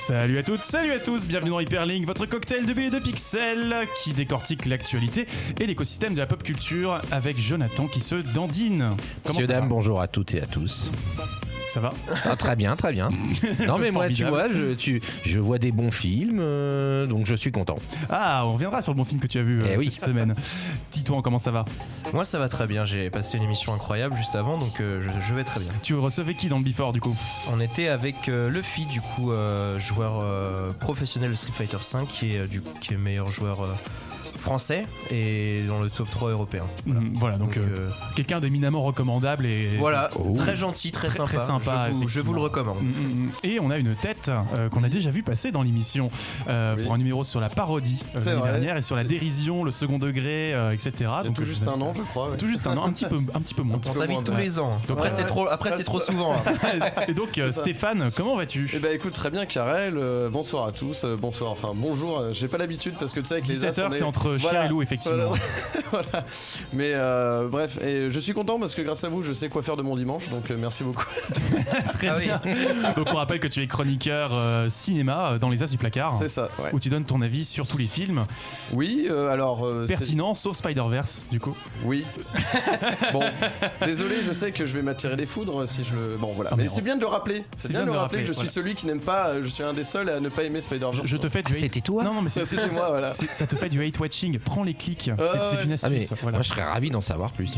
Salut à toutes, salut à tous, bienvenue dans Hyperlink, votre cocktail de billes et de pixels qui décortique l'actualité et l'écosystème de la pop culture avec Jonathan qui se dandine. Monsieur, dame, bonjour à toutes et à tous. Ça va? Très bien, très bien. Non mais moi, tu vois, je vois des bons films, donc je suis content. Ah, on reviendra sur le bon film que tu as vu cette semaine. Dis-toi, comment ça va? Moi ça va très bien, j'ai passé une émission incroyable juste avant, donc je vais très bien. Tu recevais qui dans le Before du coup? On était avec Luffy, du coup, joueur professionnel de Street Fighter V, qui est meilleur joueur français et dans le top 3 européen. Voilà, donc quelqu'un d'éminemment recommandable et voilà, très gentil, très sympa. Je vous le recommande. Et on a une tête qu'on a déjà vu passer dans l'émission pour un numéro sur la parodie l'année dernière et sur la dérision, le second degré, etc. Donc tout juste un an, je crois. Tout juste un an, un petit peu moins. On t'invite tous les ans. Donc après c'est trop souvent. Et donc Stéphane, comment vas-tu? Eh ben écoute, très bien Karel, bonsoir à tous, bonsoir, enfin bonjour, j'ai pas l'habitude parce que tu sais avec les 17h c'est entre chien et loup effectivement. Voilà. Mais bref, et je suis content parce que grâce à vous je sais quoi faire de mon dimanche, donc merci beaucoup. Très bien. Donc on rappelle que tu es chroniqueur cinéma dans les As du placard. C'est ça, ouais. Où tu donnes ton avis sur tous les films. Oui, alors... pertinent, sauf Spider-Verse du coup. Oui. Bon, désolé, je sais que je vais m'attirer des foudres si je le... Bon voilà, mais c'est bien de le rappeler. C'est bien de le rappeler que je suis celui qui n'aime pas, je suis un des seuls à ne pas aimer Spider-Verse. Je te fais du hate... C'était toi? Non mais c'était moi, voilà. Ça te fait du hate watching. Prends les clics, c'est une astuce. Voilà. Moi je serais ravi d'en savoir plus.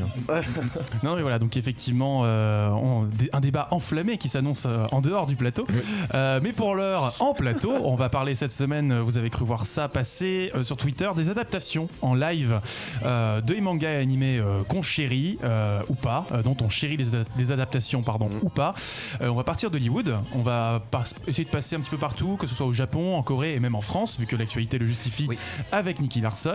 Non mais voilà, donc effectivement un débat enflammé qui s'annonce en dehors du plateau. Mais pour l'heure en plateau, on va parler cette semaine, vous avez cru voir ça passer sur Twitter, des adaptations en live de mangas et animés qu'on chérit ou pas, dont on chérit les adaptations ou pas. On va partir d'Hollywood, on va essayer de passer un petit peu partout, que ce soit au Japon, en Corée et même en France, vu que l'actualité le justifie, avec Nicky Larson.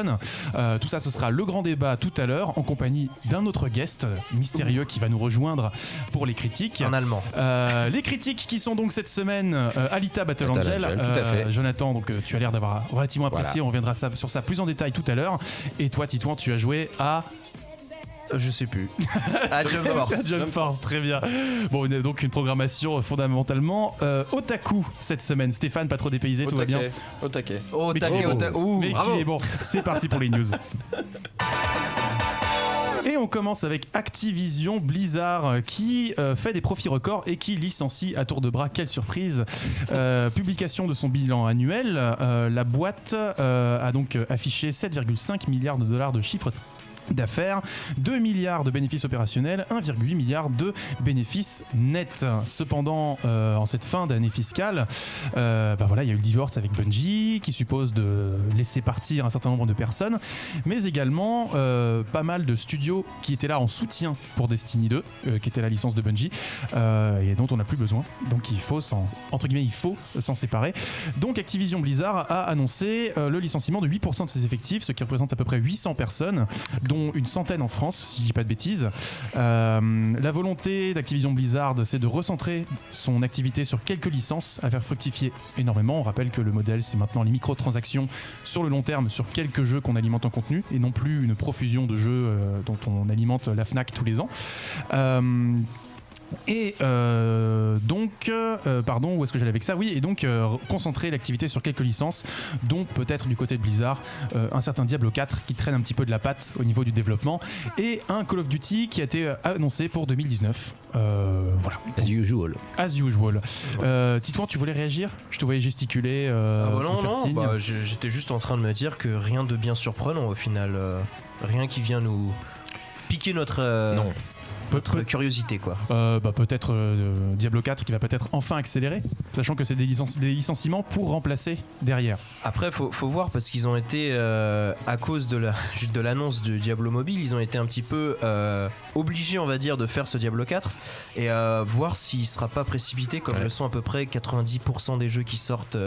Tout ça, ce sera le grand débat tout à l'heure en compagnie d'un autre guest mystérieux qui va nous rejoindre pour les critiques. En allemand. Les critiques qui sont donc cette semaine Alita Battle Angel. Tout à fait. Jonathan, donc tu as l'air d'avoir relativement apprécié. On reviendra sur ça plus en détail tout à l'heure. Et toi, Titouan, tu as joué à... Je sais plus. À Jump Force, très bien. Bon, on a donc une programmation fondamentalement otaku cette semaine. Stéphane, pas trop dépaysé, tout va bien? Au taquet. Mais qui est bon. C'est parti pour les news. Et on commence avec Activision Blizzard qui fait des profits records et qui licencie à tour de bras. Quelle surprise. Publication de son bilan annuel. La boîte a donc affiché 7,5 milliards de dollars de chiffre d'affaires, 2 milliards de bénéfices opérationnels, 1,8 milliard de bénéfices nets. Cependant, en cette fin d'année fiscale, il y a eu le divorce avec Bungie qui suppose de laisser partir un certain nombre de personnes, mais également pas mal de studios qui étaient là en soutien pour Destiny 2, qui était la licence de Bungie, et dont on n'a plus besoin. Donc il faut s'en séparer. Donc Activision Blizzard a annoncé le licenciement de 8% de ses effectifs, ce qui représente à peu près 800 personnes, dont une centaine en France, si je dis pas de bêtises. La volonté d'Activision Blizzard, c'est de recentrer son activité sur quelques licences à faire fructifier énormément. On rappelle que le modèle, c'est maintenant les microtransactions sur le long terme sur quelques jeux qu'on alimente en contenu et non plus une profusion de jeux dont on alimente la Fnac tous les ans. Et où est-ce que j'allais avec ça? Oui, et donc concentrer l'activité sur quelques licences, dont peut-être du côté de Blizzard un certain Diablo 4 qui traîne un petit peu de la patte au niveau du développement, et un Call of Duty qui a été annoncé pour 2019. Voilà. As usual. Titouan, tu voulais réagir? Je te voyais gesticuler. Non, j'étais juste en train de me dire que rien de bien surprenant au final. Rien qui vient nous piquer notre curiosité quoi. Peut-être Diablo 4 qui va peut-être enfin accélérer, sachant que c'est des licenciements pour remplacer derrière. Après faut voir parce qu'ils ont été à cause de l'annonce de Diablo Mobile, ils ont été un petit peu obligés on va dire de faire ce Diablo 4 et voir s'il sera pas précipité comme le sont à peu près 90% des jeux qui sortent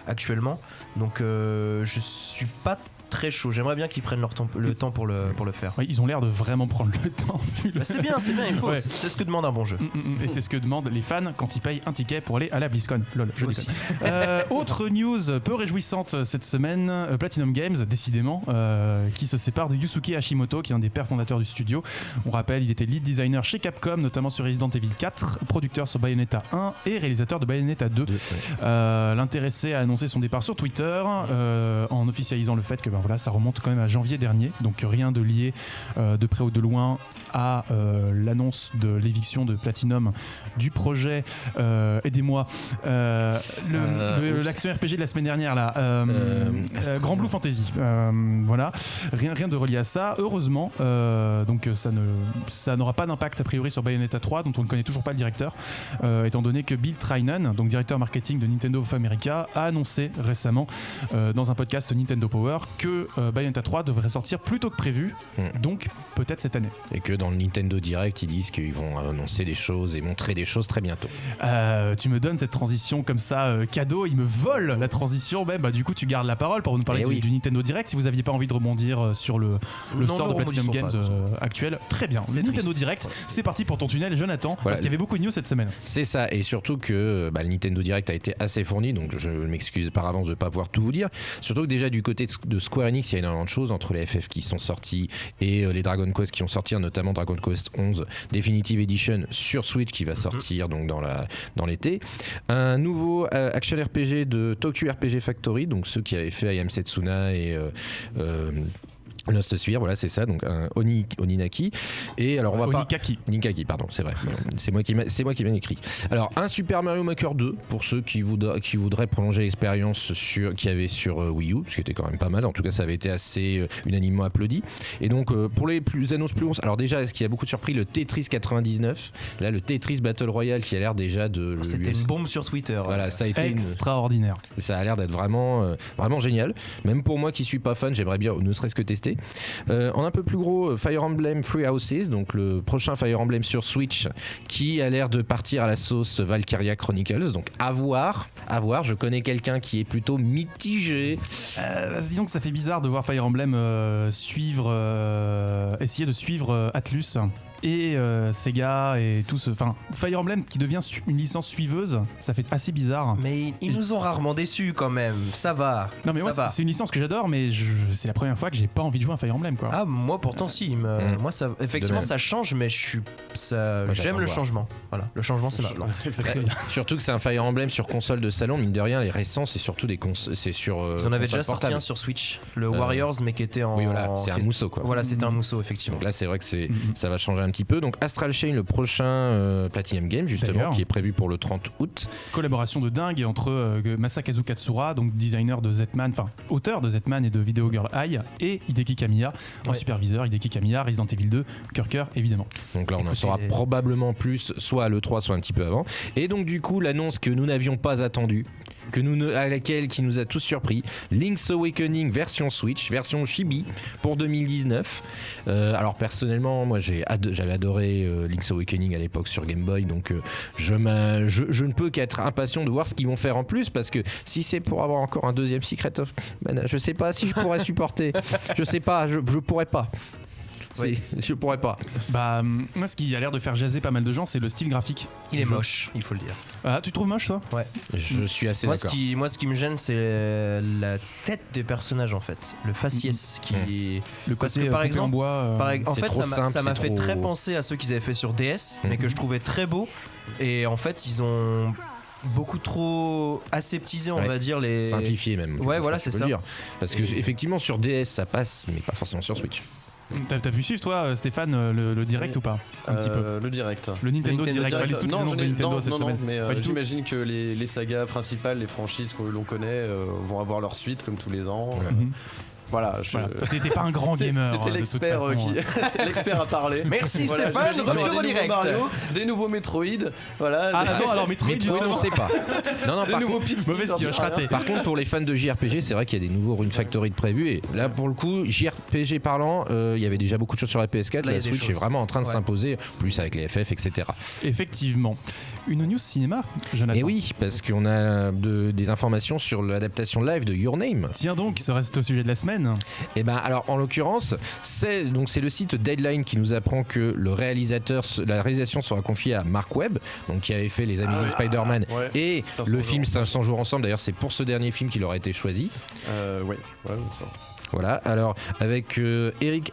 actuellement. Donc je suis pas très chaud. J'aimerais bien qu'ils prennent le temps pour le faire. Ouais, ils ont l'air de vraiment prendre le temps. C'est bien, il faut. Ouais. C'est ce que demande un bon jeu. Et c'est ce que demandent les fans quand ils payent un ticket pour aller à la BlizzCon. Lol, je déconne. Autre news peu réjouissante cette semaine, Platinum Games, décidément, qui se sépare de Yusuke Hashimoto, qui est un des pères fondateurs du studio. On rappelle, il était lead designer chez Capcom, notamment sur Resident Evil 4, producteur sur Bayonetta 1 et réalisateur de Bayonetta 2. L'intéressé a annoncé son départ sur Twitter en officialisant le fait que ça remonte quand même à janvier dernier, donc rien de lié de près ou de loin à l'annonce de l'éviction de Platinum du projet aidez-moi l'action RPG de la semaine dernière là, Grand Blue Fantasy, voilà, rien de relié à ça, heureusement. Donc ça n'aura pas d'impact a priori sur Bayonetta 3 dont on ne connaît toujours pas le directeur, étant donné que Bill Trinen, donc directeur marketing de Nintendo of America, a annoncé récemment dans un podcast Nintendo Power que Bayonetta 3 devrait sortir plus tôt que prévu, donc peut-être cette année. Et que dans le Nintendo Direct ils disent qu'ils vont annoncer des choses et montrer des choses très bientôt. Tu me donnes cette transition comme ça, cadeau, il me vole la transition, du coup tu gardes la parole pour nous parler du Nintendo Direct. Si vous n'aviez pas envie de rebondir sur le sort de Platinum Games actuel, très bien. Le Nintendo Direct, c'est parti pour ton tunnel Jonathan, parce qu'il y avait beaucoup de news cette semaine. C'est ça, et surtout que le Nintendo Direct a été assez fourni, donc je m'excuse par avance de ne pas pouvoir tout vous dire. Surtout que déjà du côté de Square Enix, il y a énormément de choses entre les FF qui sont sortis et les Dragon Quest qui ont sorti, notamment Dragon Quest 11 Definitive Edition sur Switch qui va sortir donc dans l'été. Un nouveau action RPG de Tokyo RPG Factory, donc ceux qui avaient fait I Am Setsuna et Lost Sphere, voilà, c'est ça, donc un Oninaki. Et alors on va Onikaki, pardon, c'est vrai. C'est moi qui bien écrit. Alors un Super Mario Maker 2 pour ceux qui voudraient prolonger l'expérience qu'il y avait sur Wii U, ce qui était quand même pas mal. En tout cas, ça avait été assez unanimement applaudi. Et donc pour les annonces plus longues, alors déjà, est-ce qu'il y a beaucoup de surpris, le Tetris 99, là le Tetris Battle Royale qui a l'air déjà de. C'était une bombe sur Twitter. Voilà, ça a été extraordinaire. Ça a l'air d'être vraiment génial. Même pour moi qui suis pas fan, j'aimerais bien ne serait-ce que tester. En un peu plus gros, Fire Emblem Three Houses, donc le prochain Fire Emblem sur Switch, qui a l'air de partir à la sauce Valkyria Chronicles. Donc à voir. Je connais quelqu'un qui est plutôt mitigé. Disons que ça fait bizarre de voir Fire Emblem essayer de suivre Atlus et Sega et tout ce. Enfin, Fire Emblem qui devient une licence suiveuse, ça fait assez bizarre. Mais ils nous ont rarement déçus quand même. Ça va. Non mais moi c'est une licence que j'adore, mais c'est la première fois que j'ai pas envie de jouer à Fire Emblem, quoi. Ah, moi pourtant si. Moi ça, effectivement ça change, mais j'aime le changement. Voilà, le changement c'est maintenant. Surtout que c'est un Fire Emblem sur console de salon, mine de rien. Les récents c'est surtout c'est sur. Ils en avaient déjà sorti un sur Switch, le Warriors, mais qui était en. Oui voilà, c'est un mousseau quoi. Voilà, c'était un mousseau effectivement. Donc là c'est vrai que ça va changer un petit peu. Donc Astral Chain, le prochain Platinum Game justement, d'ailleurs, qui est prévu pour le 30 août. Collaboration de dingue entre Masakazu Katsura, donc designer de Z-Man, enfin auteur de Z-Man et de Video Girl Eye, et Hideki Kamiya en superviseur. Hideki Kamiya, Resident Evil 2, Kirker évidemment. Donc là on en saura probablement plus, soit à l'E3 soit un petit peu avant. Et donc du coup l'annonce que nous n'avions pas attendue, qui nous a tous surpris, Link's Awakening version Switch, version Chibi pour 2019. Alors personnellement moi j'avais adoré Link's Awakening à l'époque sur Game Boy, donc je ne peux qu'être impatient de voir ce qu'ils vont faire en plus, parce que si c'est pour avoir encore un deuxième Secret of Mana, je sais pas si je pourrais supporter. Je sais pas, je pourrais pas. Oui. Je pourrais pas. Moi ce qui a l'air de faire jaser pas mal de gens, c'est le style graphique. Il est moche, il faut le dire. Ah, tu trouves moche ça? Ouais. Je suis assez d'accord. Moi ce qui me gêne, c'est la tête des personnages en fait, le faciès qui. Le côté par exemple, en bois. En fait, ça m'a fait très penser à ceux qu'ils avaient fait sur DS, mais que je trouvais très beau. Et en fait, ils ont beaucoup trop aseptisé, on va dire, les. Simplifié même. Ouais, voilà, c'est ça. Parce que effectivement sur DS ça passe, mais pas forcément sur Switch. T'as pu suivre toi Stéphane le direct ou pas un petit peu. Le direct. Le Nintendo Direct. Toutes les annonces de Nintendo cette semaine. Mais j'imagine que les sagas principales, les franchises que l'on connaît vont avoir leur suite comme tous les ans. Voilà, t'étais pas un grand gamer. C'était l'expert c'est l'expert à parler. Merci Stéphane, retour au direct. Des nouveaux Metroid, voilà. Ah non, alors Metroid on sait pas. Non, des nouveaux Pikmin. Mauvaise pioche ratée. Par contre, pour les fans de JRPG, c'est vrai qu'il y a des nouveaux Rune Factory de prévus, et là pour le coup, JRPG parlant, il y avait déjà beaucoup de choses sur la PS4, la Switch est vraiment en train de s'imposer, plus avec les FF, etc. Effectivement. Une news cinéma, Jonathan. Et oui, parce qu'on a des informations sur l'adaptation live de Your Name. Tiens donc, ça reste au sujet de la semaine. semaine. Et ben alors en l'occurrence, c'est le site Deadline qui nous apprend que la réalisation sera confiée à Mark Webb, donc qui avait fait les Amazing Spider-Man et le film 500 jours ensemble. D'ailleurs, c'est pour ce dernier film qu'il aurait été choisi. Ça. Voilà. Alors avec Eric.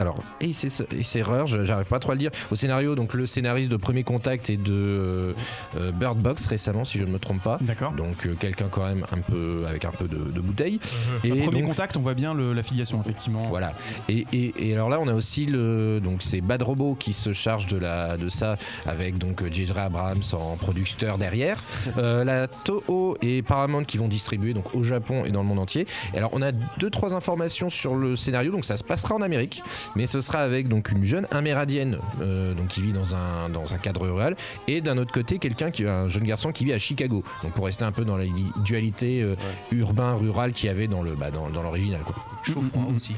Alors, et c'est erreur, j'arrive pas trop à le dire. Au scénario, donc le scénariste de Premier Contact et de Bird Box récemment, si je ne me trompe pas. D'accord. Donc quelqu'un quand même avec un peu de bouteille. Et Premier Contact, on voit bien l'affiliation effectivement. Voilà. Et alors là, on a aussi donc c'est Bad Robot qui se charge de ça avec donc J.J. Abrams en producteur derrière. La Toho et Paramount qui vont distribuer donc au Japon et dans le monde entier. Et alors on a 2-3 informations sur le scénario, donc ça se passera en Amérique. Mais ce sera avec donc une jeune amérindienne donc qui vit dans un cadre rural et d'un autre côté un jeune garçon qui vit à Chicago. Donc pour rester un peu dans la dualité urbain-rural qu'il y avait dans l'original. Chaud-froid aussi.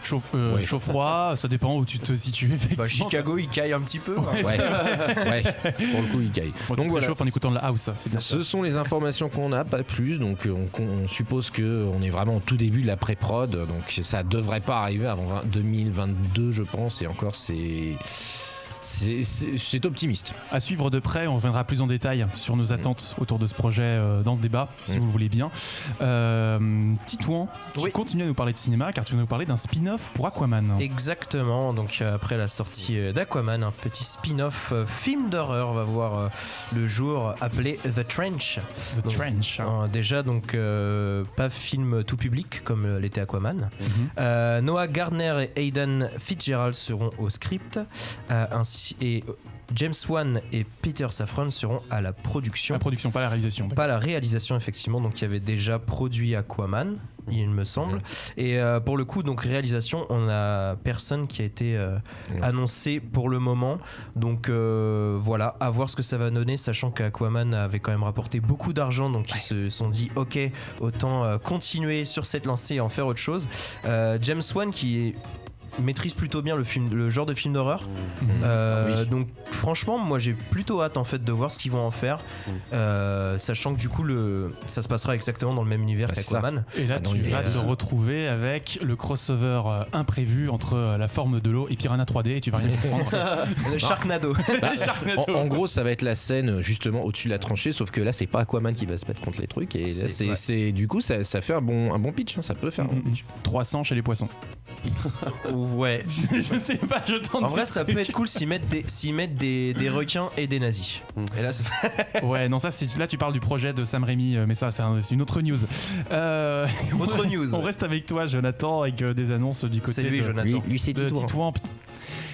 Chaud-froid, ça dépend où tu te situes effectivement. Chicago, il caille un petit peu. Ouais. Pour le coup, il caille. Donc voilà. Chauffe en écoutant de la house, c'est bien. Ce sont les informations qu'on a, pas plus. Donc on suppose qu'on est vraiment au tout début de la pré-prod. Donc ça devrait pas arriver avant 2022, je pense. Et encore, c'est optimiste. À suivre de près, on reviendra plus en détail sur nos attentes autour de ce projet dans ce débat, si vous le voulez bien. Titouan, tu continues à nous parler de cinéma car tu vas nous parler d'un spin-off pour Aquaman. Exactement, donc après la sortie d'Aquaman, un petit spin-off film d'horreur va voir le jour appelé The Trench. Trench. Déjà, donc pas film tout public comme l'était Aquaman. Noah Gardner et Aidan Fitzgerald seront au script, et James Wan et Peter Safran seront à la production. La production, pas la réalisation. Pas la réalisation, effectivement, donc qui avait déjà produit Aquaman, il me semble. Et pour le coup, donc réalisation, on a personne qui a été annoncé pour le moment. Donc voilà, à voir ce que ça va donner, sachant qu'Aquaman avait quand même rapporté beaucoup d'argent, donc ils se sont dit ok, autant continuer sur cette lancée et en faire autre chose. James Wan qui maîtrise plutôt bien le genre de film d'horreur. Donc franchement, moi j'ai plutôt hâte en fait de voir ce qu'ils vont en faire, sachant que du coup ça se passera exactement dans le même univers qu'Aquaman. Et là tu vas te retrouver avec le crossover imprévu entre La Forme de l'eau et Piranha 3D et tu vas rien comprendre. Le Sharknado. En gros, ça va être la scène justement au-dessus de la tranchée, sauf que là c'est pas Aquaman qui va se battre contre les trucs et là, c'est du coup ça fait un bon pitch, hein, ça peut faire un bon pitch. 300 chez les poissons. Ouais. Je sais pas, je tente. En vrai, ça peut être cool s'ils mettent des requins et des nazis. Et là, ouais, non, ça, là, tu parles du projet de Sam Raimi, mais ça, c'est une autre news. Autre news. On reste avec toi, Jonathan, avec des annonces du côté c'est lui, Jonathan. Lui, c'est Titouan.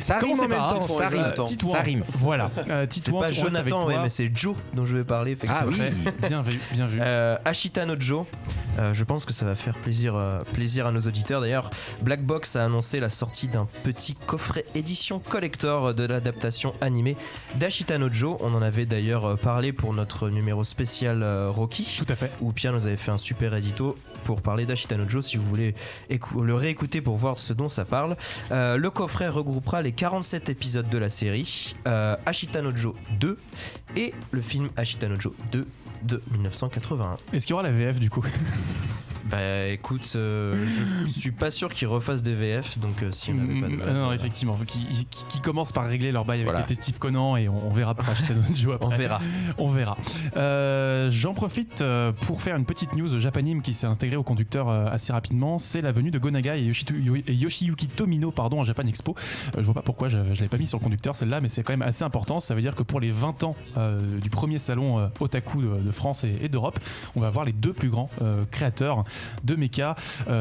Ça rime en même temps, ça rime. Voilà. C'est pas Jonathan, mais c'est Joe dont je vais parler. Ah oui, bien vu. Ashita no Joe. Je pense que ça va faire plaisir à nos auditeurs. D'ailleurs, Black Box a annoncé la sortie d'un petit coffret édition collector de l'adaptation animée d'Ashita no Joe. On en avait d'ailleurs parlé pour notre numéro spécial Rocky. Tout à fait. Où Pierre nous avait fait un super édito pour parler d'Ashita no Joe. Si vous voulez le réécouter pour voir ce dont ça parle. Le coffret regroupera les 47 épisodes de la série, Ashita no Joe 2 et le film Ashita no Joe 2 de 1981. Est-ce qu'il y aura la VF du coup? Bah écoute, je suis pas sûr qu'ils refassssent des VF, donc si on n'avait pas de VF, non, effectivement, qui commencent par régler leur bail avec les Steve Conan et on verra pour acheter notre jeu après. On verra. J'en profite pour faire une petite news Japanime qui s'est intégrée au conducteur assez rapidement. C'est la venue de Gonaga et Yoshiyuki Tomino à Japan Expo. Je vois pas pourquoi je l'avais pas mis sur le conducteur celle-là, mais c'est quand même assez important. Ça veut dire que pour les 20 ans du premier salon otaku de France et d'Europe, on va avoir les deux plus grands créateurs de mecha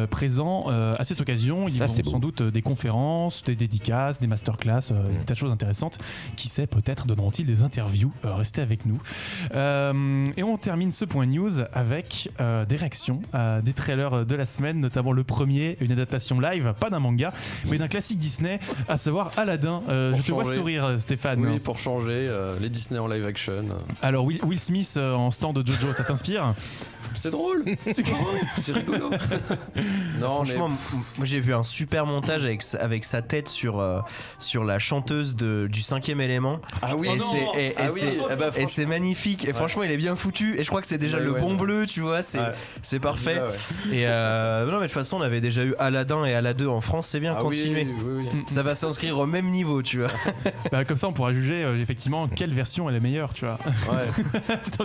présents à cette occasion. Il y aura sans doute des conférences, des dédicaces, des masterclass, des tas de choses intéressantes. Qui sait, peut-être donneront-ils des interviews. Restez avec nous. Et on termine ce point news avec des réactions à des trailers de la semaine, notamment le premier, une adaptation live, pas d'un manga, mais d'un classique Disney, à savoir Aladdin. Je te vois sourire, Stéphane. Oui, pour changer, les Disney en live action. Alors, Will Smith en stand de Jojo, ça t'inspire? C'est drôle, c'est rigolo. Non, franchement, moi j'ai vu un super montage avec sa tête sur la chanteuse du 5e élément. Ah oui, et c'est magnifique. Et franchement, il est bien foutu. Et je crois que c'est déjà le bon bleu, tu vois. C'est parfait. Et non, mais de toute façon, on avait déjà eu Aladdin et Aladdin 2 en France. C'est bien, continuer. Oui. Ça va s'inscrire au même niveau, tu vois. Comme ça, on pourra juger effectivement quelle version est la meilleure, tu vois.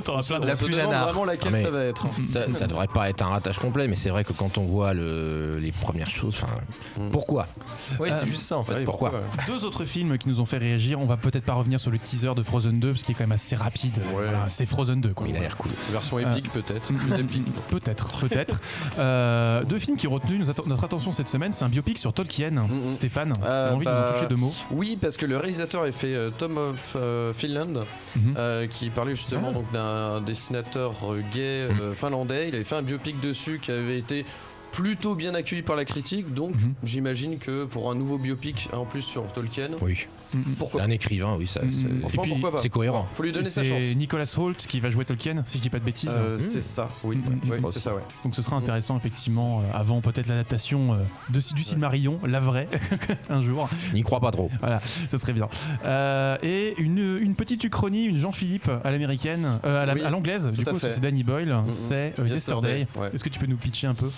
T'auras plein de La plus nanar. Vraiment laquelle ça va être. Ça devrait pas être un ratage complet, mais c'est vrai que quand on voit les premières choses, pourquoi? Oui, c'est juste ça en fait. Pourquoi? Deux autres films qui nous ont fait réagir. On va peut-être pas revenir sur le teaser de Frozen 2 parce qu'il est quand même assez rapide. Voilà, c'est Frozen 2 quoi. Il a l'air cool. Version épique peut-être. Plus épique. Peut-être. Deux films qui ont retenu notre attention cette semaine, c'est un biopic sur Tolkien. Stéphane, t'as envie de nous en toucher deux mots? Oui, parce que le réalisateur a fait Tom of Finland, qui parlait justement donc d'un dessinateur gay finlandais. Il avait fait un biopic dessus qui avait été plutôt bien accueilli par la critique, donc j'imagine que pour un nouveau biopic en plus sur Tolkien, pourquoi un écrivain, oui, ça, pourquoi pas. C'est cohérent. Faut lui donner sa chance. C'est Nicolas Hoult qui va jouer Tolkien, si je dis pas de bêtises. C'est ça, oui, c'est ça, ouais. Donc ce sera intéressant effectivement, avant peut-être l'adaptation du Silmarillion, la vraie, un jour. N'y crois pas trop. Voilà, ce serait bien. Et une petite uchronie, une Jean-Philippe à l'américaine, à l'anglaise, du coup, parce que c'est Danny Boyle, c'est Yesterday. Est-ce que tu peux nous pitcher un peu?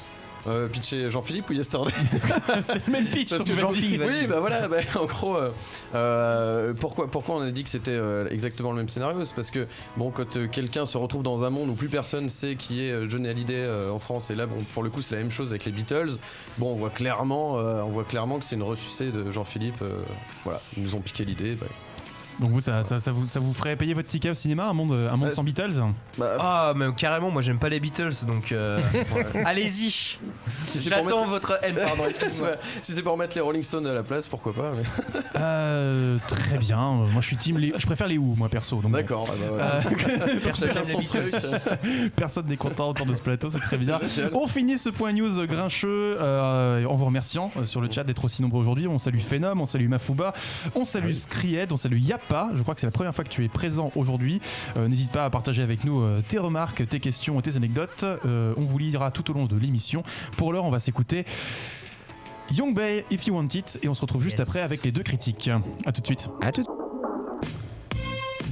Pitcher Jean-Philippe ou Yesterday? C'est le même pitch. Parce que Jean-Philippe. Oui, bah voilà, en gros, pourquoi on a dit que c'était exactement le même scénario? C'est parce que bon, quand quelqu'un se retrouve dans un monde où plus personne sait qui est Johnny Hallyday en France, et là, bon, pour le coup, c'est la même chose avec les Beatles. Bon, on voit clairement que c'est une ressucée de Jean-Philippe. Voilà, ils nous ont piqué l'idée. Donc vous, ça vous ferait payer votre ticket au cinéma, un monde sans Beatles? Mais carrément, moi j'aime pas les Beatles, donc allez-y. J'attends votre haine, pardon, excuse-moi. Si c'est pour remettre les Rolling Stones à la place, pourquoi pas, mais... Très bien, moi je suis team je préfère les Who, moi perso. Donc d'accord. Personne n'aime les Beatles. Personne n'est content autour de ce plateau, c'est très bien. On finit ce point news grincheux en vous remerciant sur le chat d'être aussi nombreux aujourd'hui. On salue Phenom, on salue Mafouba, on salue Skried, on salue Yap. Je crois que c'est la première fois que tu es présent aujourd'hui. N'hésite pas à partager avec nous tes remarques, tes questions et tes anecdotes. On vous lira tout au long de l'émission. Pour l'heure, on va s'écouter Young Bay, If You Want It, et on se retrouve juste après avec les deux critiques. À tout de suite. À tout.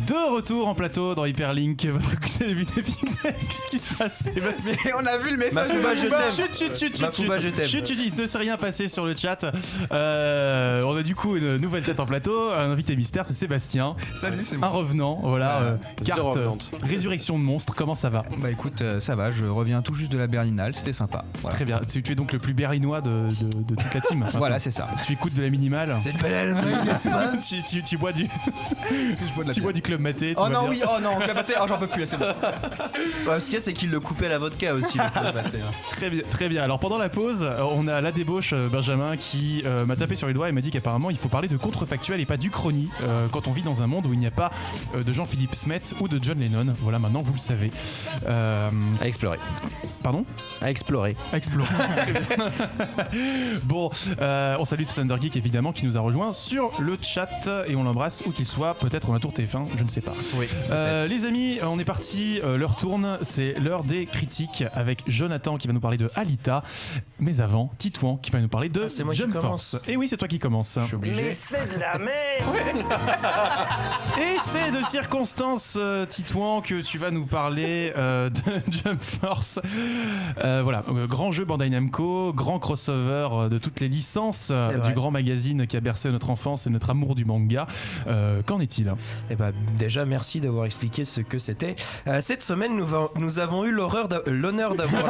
De retour en plateau dans Hyperlink, votre conseil de qu'est-ce qui se passe, Sébastien? On a vu le message de Mafouba, je Mafouba. t'aime. Chut, il ne s'est rien passé sur le chat. On a du coup une nouvelle tête en plateau, un invité mystère, c'est Sébastien. Salut, c'est Un moi. revenant, voilà. Carte Résurrection de monstre, comment ça va? Bah écoute, ça va, je reviens tout juste de la Berlinale, c'était sympa. Voilà. Très bien, tu es donc le plus berlinois de toute la team. Voilà, c'est ça. Tu écoutes de la minimale. C'est une belle Allemagne, n'est-ce pas? Tu bois du Je bois du club maté. Oh non, oui, oh non, club maté, oh j'en peux plus, là, c'est bon. Ce qu'il y a, c'est qu'il le coupait à la vodka aussi, le club maté. Très bien. Alors pendant la pause, on a la débauche Benjamin qui m'a tapé sur les doigts et m'a dit qu'apparemment il faut parler de contrefactuel et pas d'uchronie quand on vit dans un monde où il n'y a pas de Jean-Philippe Smet ou de John Lennon. Voilà, maintenant vous le savez. À explorer. Pardon? À explorer. Bon, on salue Thunder Geek évidemment qui nous a rejoint sur le chat et on l'embrasse où qu'il soit, peut-être on a tour TF1, je ne sais pas. Oui. Les amis, on est parti, l'heure tourne, c'est l'heure des critiques avec Jonathan qui va nous parler de Alita, mais avant, Titouan qui va nous parler de Jump Force. Et oui, c'est toi qui commence. Je suis obligé. Mais c'est de la merde. Et c'est de circonstance, Titouan, que tu vas nous parler de Jump Force. Voilà, grand jeu Bandai Namco, grand crossover de toutes les licences du grand magazine qui a bercé notre enfance et notre amour du manga. Qu'en est-il? Eh ben, déjà, merci d'avoir expliqué ce que c'était. Cette semaine, nous avons eu l'honneur d'avoir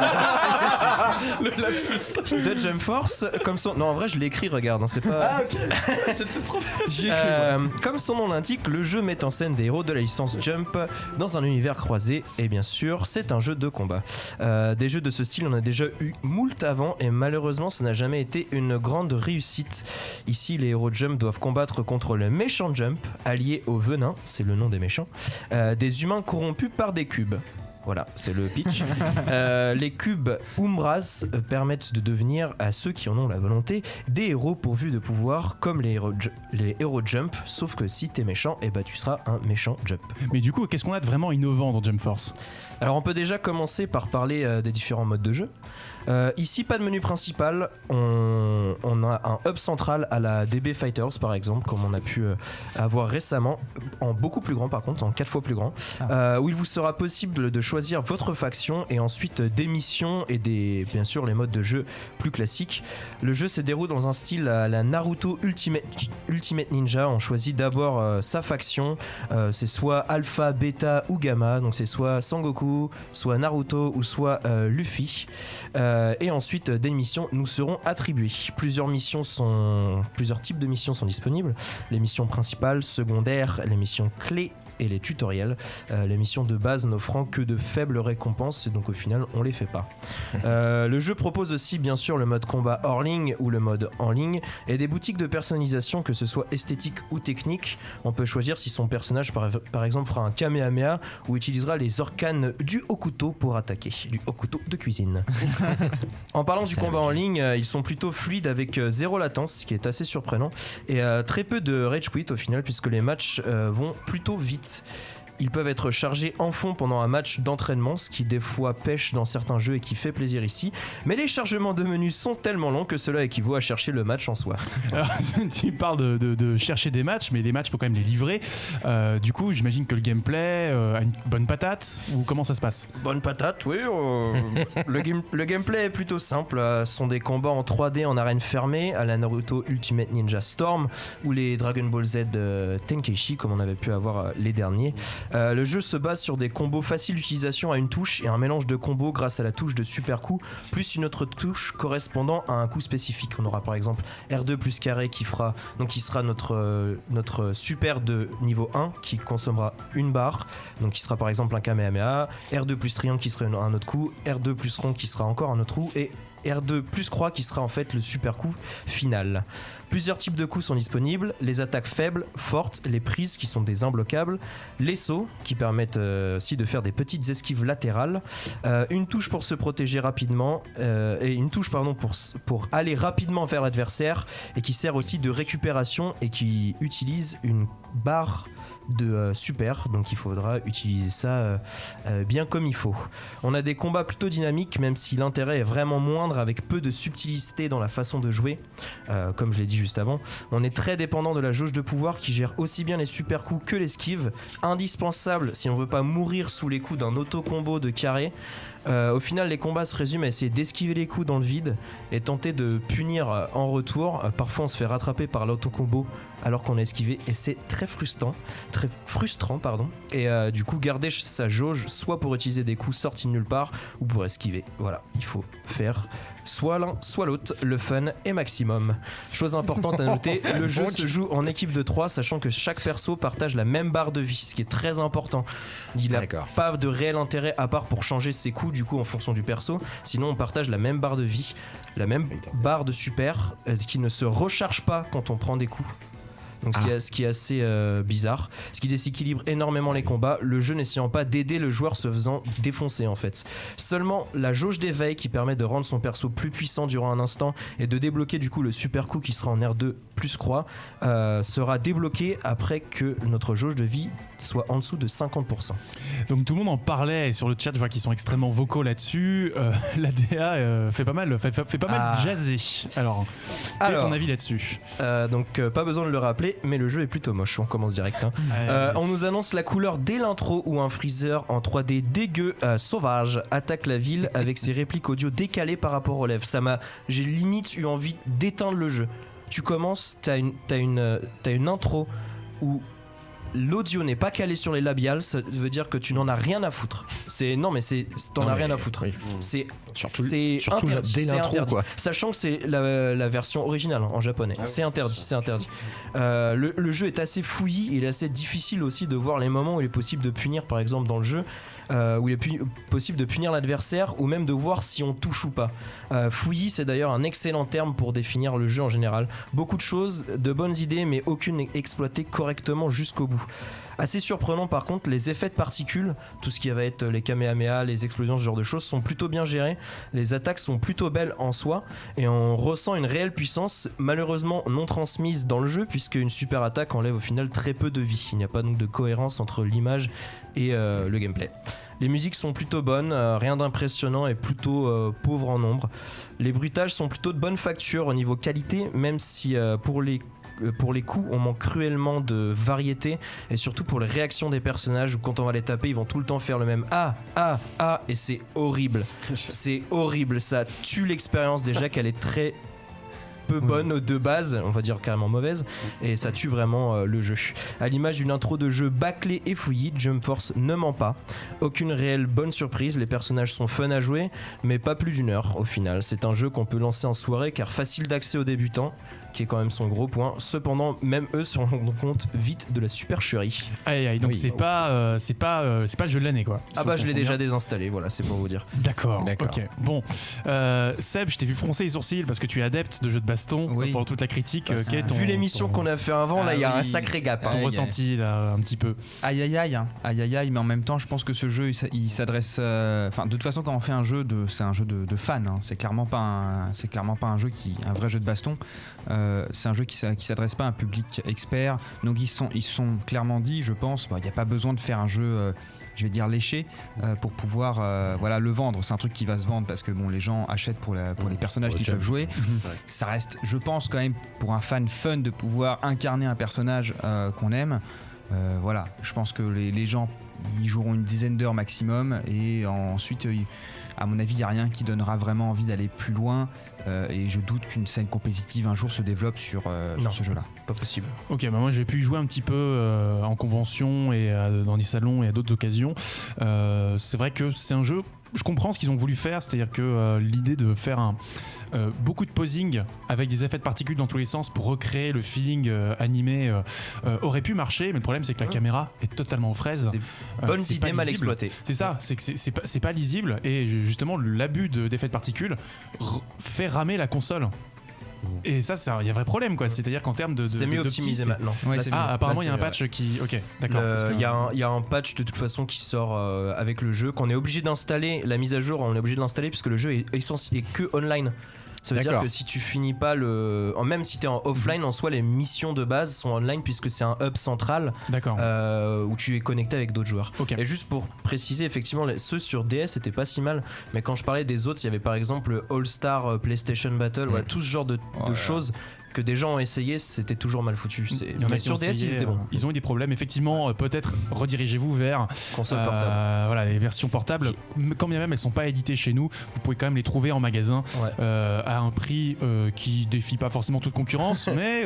Le lapsus de Jump Force. Comme son... Non, en vrai, je l'ai écrit, regarde. Hein, c'est pas... Ah, ok. C'était trop bien. J'y ai cru. Comme son nom l'indique, le jeu met en scène des héros de la licence Jump dans un univers croisé. Et bien sûr, c'est un jeu de combat. Des jeux de ce style, on a déjà eu moult avant. Et malheureusement, ça n'a jamais été une grande réussite. Ici, les héros de Jump doivent combattre contre le méchant Jump, allié au venin, c'est le nom des méchants, des humains corrompus par des cubes. Voilà, c'est le pitch. Les cubes Umbras permettent de devenir, à ceux qui en ont la volonté, des héros pourvus de pouvoir, comme les héros Jump, sauf que si t'es méchant, et bah tu seras un méchant Jump. Mais du coup, qu'est-ce qu'on a de vraiment innovant dans Jump Force ? Alors on peut déjà commencer par parler des différents modes de jeu. Ici, pas de menu principal. On a un hub central à la DB Fighters, par exemple, comme on a pu avoir récemment, en beaucoup plus grand par contre, en 4 fois plus grand, où il vous sera possible de choisir votre faction et ensuite des missions et bien sûr les modes de jeu plus classiques. Le jeu se déroule dans un style à la Naruto Ultimate Ninja. On choisit d'abord sa faction, c'est soit Alpha, Beta ou Gamma, donc c'est soit Sangoku, soit Naruto ou soit Luffy. Et ensuite des missions nous seront attribuées. Plusieurs types de missions sont disponibles. Les missions principales, secondaires, les missions clés et les tutoriels. Les missions de base n'offrant que de faibles récompenses, donc au final on les fait pas. Le jeu propose aussi bien sûr le mode combat hors ligne ou le mode en ligne et des boutiques de personnalisation, que ce soit esthétique ou technique. On peut choisir si son personnage par exemple fera un Kamehameha ou utilisera les arcanes du Hokuto pour attaquer, du Hokuto de cuisine. En parlant du combat en ligne, ils sont plutôt fluides avec zéro latence, ce qui est assez surprenant, et très peu de rage quit au final, puisque les matchs vont plutôt vite. Ils peuvent être chargés en fond pendant un match d'entraînement, ce qui des fois pêche dans certains jeux et qui fait plaisir ici. Mais les chargements de menus sont tellement longs que cela équivaut à chercher le match en soi. Alors, tu parles de chercher des matchs, mais les matchs, il faut quand même les livrer. Du coup, j'imagine que le gameplay a une bonne patate, ou comment ça se passe ? Bonne patate, oui. Le gameplay est plutôt simple. Ce sont des combats en 3D en arène fermée à la Naruto Ultimate Ninja Storm ou les Dragon Ball Z Tenkaichi, comme on avait pu avoir les derniers. Le jeu se base sur des combos faciles d'utilisation à une touche et un mélange de combos grâce à la touche de super coup plus une autre touche correspondant à un coup spécifique. On aura par exemple R2 plus carré qui sera notre super de niveau 1 qui consommera une barre, donc qui sera par exemple un Kamehameha, R2 plus triangle qui sera un autre coup, R2 plus rond qui sera encore un autre coup et R2 plus croix qui sera en fait le super coup final. Plusieurs types de coups sont disponibles, les attaques faibles, fortes, les prises qui sont des imbloquables, les sauts qui permettent aussi de faire des petites esquives latérales, une touche pour se protéger rapidement et une touche pour aller rapidement vers l'adversaire et qui sert aussi de récupération et qui utilise une barre de super, donc il faudra utiliser ça bien comme il faut. On a des combats plutôt dynamiques, même si l'intérêt est vraiment moindre, avec peu de subtilité dans la façon de jouer. Comme je l'ai dit juste avant, on est très dépendant de la jauge de pouvoir qui gère aussi bien les super coups que l'esquive, indispensable si on veut pas mourir sous les coups d'un auto-combo de carré. Au final, les combats se résument à essayer d'esquiver les coups dans le vide et tenter de punir en retour. Parfois, on se fait rattraper par l'autocombo alors qu'on a esquivé et c'est très frustrant. Et du coup, garder sa jauge soit pour utiliser des coups sortis de nulle part ou pour esquiver. Voilà, il faut faire soit l'un, soit l'autre. Le fun est maximum. Chose importante à noter, le jeu se joue en équipe de 3, sachant que chaque perso partage la même barre de vie, ce qui est très important. Il n'a pas de réel intérêt à part pour changer ses coups du coup en fonction du perso, sinon on partage la même barre de vie, la même barre de super qui ne se recharge pas quand on prend des coups. Donc ce qui est assez bizarre, ce qui déséquilibre énormément les combats, le jeu n'essayant pas d'aider le joueur se faisant défoncer en fait. Seulement la jauge d'éveil qui permet de rendre son perso plus puissant durant un instant et de débloquer du coup le super coup qui sera en R2 plus croix sera débloqué après que notre jauge de vie soit en dessous de 50%. Donc tout le monde en parlait sur le chat, je vois qu'ils sont extrêmement vocaux là-dessus. La DA fait pas mal jaser. Alors, quel est ton avis là-dessus ? Donc pas besoin de le rappeler, mais le jeu est plutôt moche. On commence direct. On nous annonce la couleur dès l'intro où un Freezer en 3D dégueu sauvage attaque la ville avec ses répliques audio décalées par rapport aux lèvres. J'ai limite eu envie d'éteindre le jeu. Tu commences, t'as une intro où l'audio n'est pas calé sur les labiales, ça veut dire que tu n'en as rien à foutre. T'en as rien à foutre. Oui. C'est interdit, dès l'intro, quoi. Sachant que c'est la version originale en japonais. C'est interdit. Le jeu est assez fouillis, il est assez difficile aussi de voir les moments où il est possible de punir, par exemple dans le jeu. Où il est possible de punir l'adversaire ou même de voir si on touche ou pas. Fouillis, c'est d'ailleurs un excellent terme pour définir le jeu en général. Beaucoup de choses, de bonnes idées, mais aucune exploitée correctement jusqu'au bout. Assez surprenant par contre, les effets de particules, tout ce qui va être les kamehameha, les explosions, ce genre de choses, sont plutôt bien gérés. Les attaques sont plutôt belles en soi et on ressent une réelle puissance, malheureusement non transmise dans le jeu, puisque une super attaque enlève au final très peu de vie. Il n'y a pas donc de cohérence entre l'image et le gameplay. Les musiques sont plutôt bonnes, rien d'impressionnant et plutôt pauvre en nombre. Les bruitages sont plutôt de bonne facture au niveau qualité, même si pour les coups on manque cruellement de variété, et surtout pour les réactions des personnages où quand on va les taper ils vont tout le temps faire le même ah et c'est horrible. C'est horrible, ça tue l'expérience déjà qu'elle est très peu bonne de base, on va dire carrément mauvaise, et ça tue vraiment le jeu. À l'image d'une intro de jeu bâclée et fouillie, Jump Force ne ment pas. Aucune réelle bonne surprise, les personnages sont fun à jouer, mais pas plus d'une heure au final. C'est un jeu qu'on peut lancer en soirée car facile d'accès aux débutants, qui est quand même son gros point. Cependant, même eux se rendent compte vite de la supercherie. Aïe, donc Oui. c'est pas le jeu de l'année quoi. Ah bah je l'ai déjà désinstallé, voilà, c'est pour vous dire. D'accord. D'accord. Ok. Bon, Seb, je t'ai vu froncer les sourcils parce que tu es adepte de jeux de baston. Oui. Pendant toute la critique, quel est ton, Vu l'émission qu'on a fait avant, là il y a un sacré gap. ton Aïe, ressenti là, un petit peu. Aïe aïe aïe, hein. Aïe aïe aïe, mais en même temps je pense que ce jeu il s'adresse, enfin de toute façon quand on fait un jeu c'est un jeu de fans, hein. C'est clairement pas un jeu un vrai jeu de baston. C'est un jeu qui s'adresse pas à un public expert, donc ils sont clairement dit, je pense, il n'y a pas besoin de faire un jeu je vais dire léché pour pouvoir le vendre. C'est un truc qui va se vendre parce que bon, les gens achètent pour les personnages qu'ils peuvent jouer. Ça reste, je pense quand même, pour un fan fun de pouvoir incarner un personnage qu'on aime. Voilà, je pense que les gens y joueront une dizaine d'heures maximum et ensuite à mon avis il n'y a rien qui donnera vraiment envie d'aller plus loin, et je doute qu'une scène compétitive un jour se développe sur ce jeu là. Pas possible. Ok, bah moi j'ai pu y jouer un petit peu en convention et dans des salons et à d'autres occasions. C'est vrai que c'est un jeu, je comprends ce qu'ils ont voulu faire, c'est-à-dire que l'idée de faire beaucoup de posing avec des effets de particules dans tous les sens pour recréer le feeling animé aurait pu marcher, mais le problème c'est que la caméra est totalement aux fraises. Des bonnes c'est idées pas mal lisible. exploitées. C'est ça, c'est que c'est pas lisible, et justement l'abus d'effets de particules fait ramer la console. Et ça, il y a un vrai problème quoi. C'est-à-dire qu'en termes de C'est mieux d'opti, optimisé c'est- maintenant. Ouais, Là, c'est c'est Ah, mieux. apparemment Là, il y a un c'est mieux, patch qui. Ok, d'accord. parce que- Il y a un patch de toute façon qui sort avec le jeu, qu'on est obligé d'installer. La mise à jour, on est obligé de l'installer puisque le jeu est que online. Ça veut dire D'accord. que si tu finis pas même si t'es en offline, en soi les missions de base sont online puisque c'est un hub central D'accord. où tu es connecté avec d'autres joueurs. Ok. Et juste pour préciser, effectivement, ceux sur DS étaient pas si mal, mais quand je parlais des autres, il y avait par exemple le All Star PlayStation Battle, voilà, tout ce genre de choses que des gens ont essayé, c'était toujours mal foutu. Il y en a Mais qui sur ont DS, essayé, ils étaient bons. ils ont eu des problèmes. Effectivement, peut-être redirigez-vous vers Console portable. voilà, les versions portables. Quand bien même elles sont pas éditées chez nous, vous pouvez quand même les trouver en magasin Ouais. à un prix qui défie pas forcément toute concurrence, mais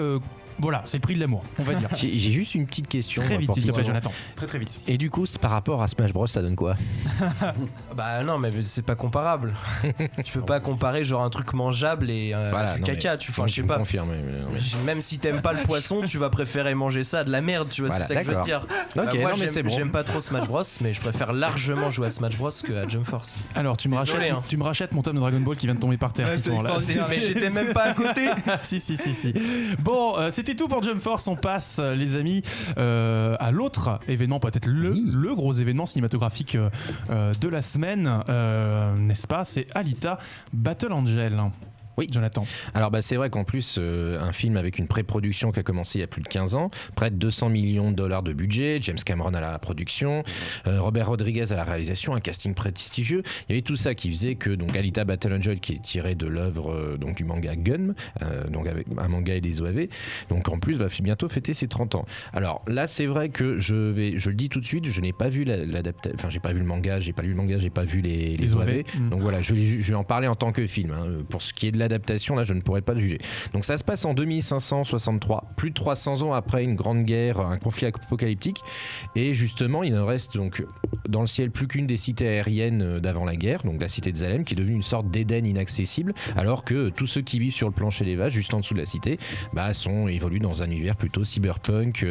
voilà, c'est le prix de l'amour, on va dire. J'ai juste une petite question. Très vite, s'il te plaît, Forcément. Jonathan. Très très vite. Et du coup, par rapport à Smash Bros, ça donne quoi? Bah non, mais c'est pas comparable. Tu peux pas comparer genre un truc mangeable et Voilà, du non, caca. mais- Enfin, je sais me pas. confirme, Même si t'aimes pas le poisson, tu vas préférer manger ça de la merde, tu vois, Voilà, c'est ça que je veux te dire. Ok, Moi, non, mais c'est bon. j'aime pas trop Smash Bros, mais je préfère largement jouer à Smash Bros que à Jump Force. Alors, tu me Désolé, rachètes, tu me rachètes mon tome de Dragon Ball qui vient de tomber par terre. Ouais, ce moment-là. Mais j'étais même pas à côté. si. Bon, c'était tout pour Jump Force. On passe, les amis, à l'autre événement, peut-être le gros événement cinématographique de la semaine, n'est-ce pas? C'est Alita Battle Angel. Oui. Jonathan. Alors c'est vrai qu'en plus un film avec une pré-production qui a commencé il y a plus de 15 ans, près de 200 millions de dollars de budget, James Cameron à la production, Robert Rodriguez à la réalisation, un casting prestigieux, il y avait tout ça qui faisait que donc Alita Battle Angel, qui est tiré de l'œuvre donc du manga Gun, donc avec un manga et des OAV, donc en plus va bientôt fêter ses 30 ans. Alors là c'est vrai que je le dis tout de suite, je n'ai pas vu l'adaptation, enfin j'ai pas vu le manga, j'ai pas lu le manga, j'ai pas vu les OAV. Donc voilà, je vais en parler en tant que film, hein. Pour ce qui est de l'adaptation, là je ne pourrais pas le juger. Donc ça se passe en 2563, plus de 300 ans après une grande guerre, un conflit apocalyptique, et justement il ne reste donc dans le ciel plus qu'une des cités aériennes d'avant la guerre, donc la cité de Zalem, qui est devenue une sorte d'Éden inaccessible, alors que tous ceux qui vivent sur le plancher des vaches, juste en dessous de la cité, évoluent dans un univers plutôt cyberpunk,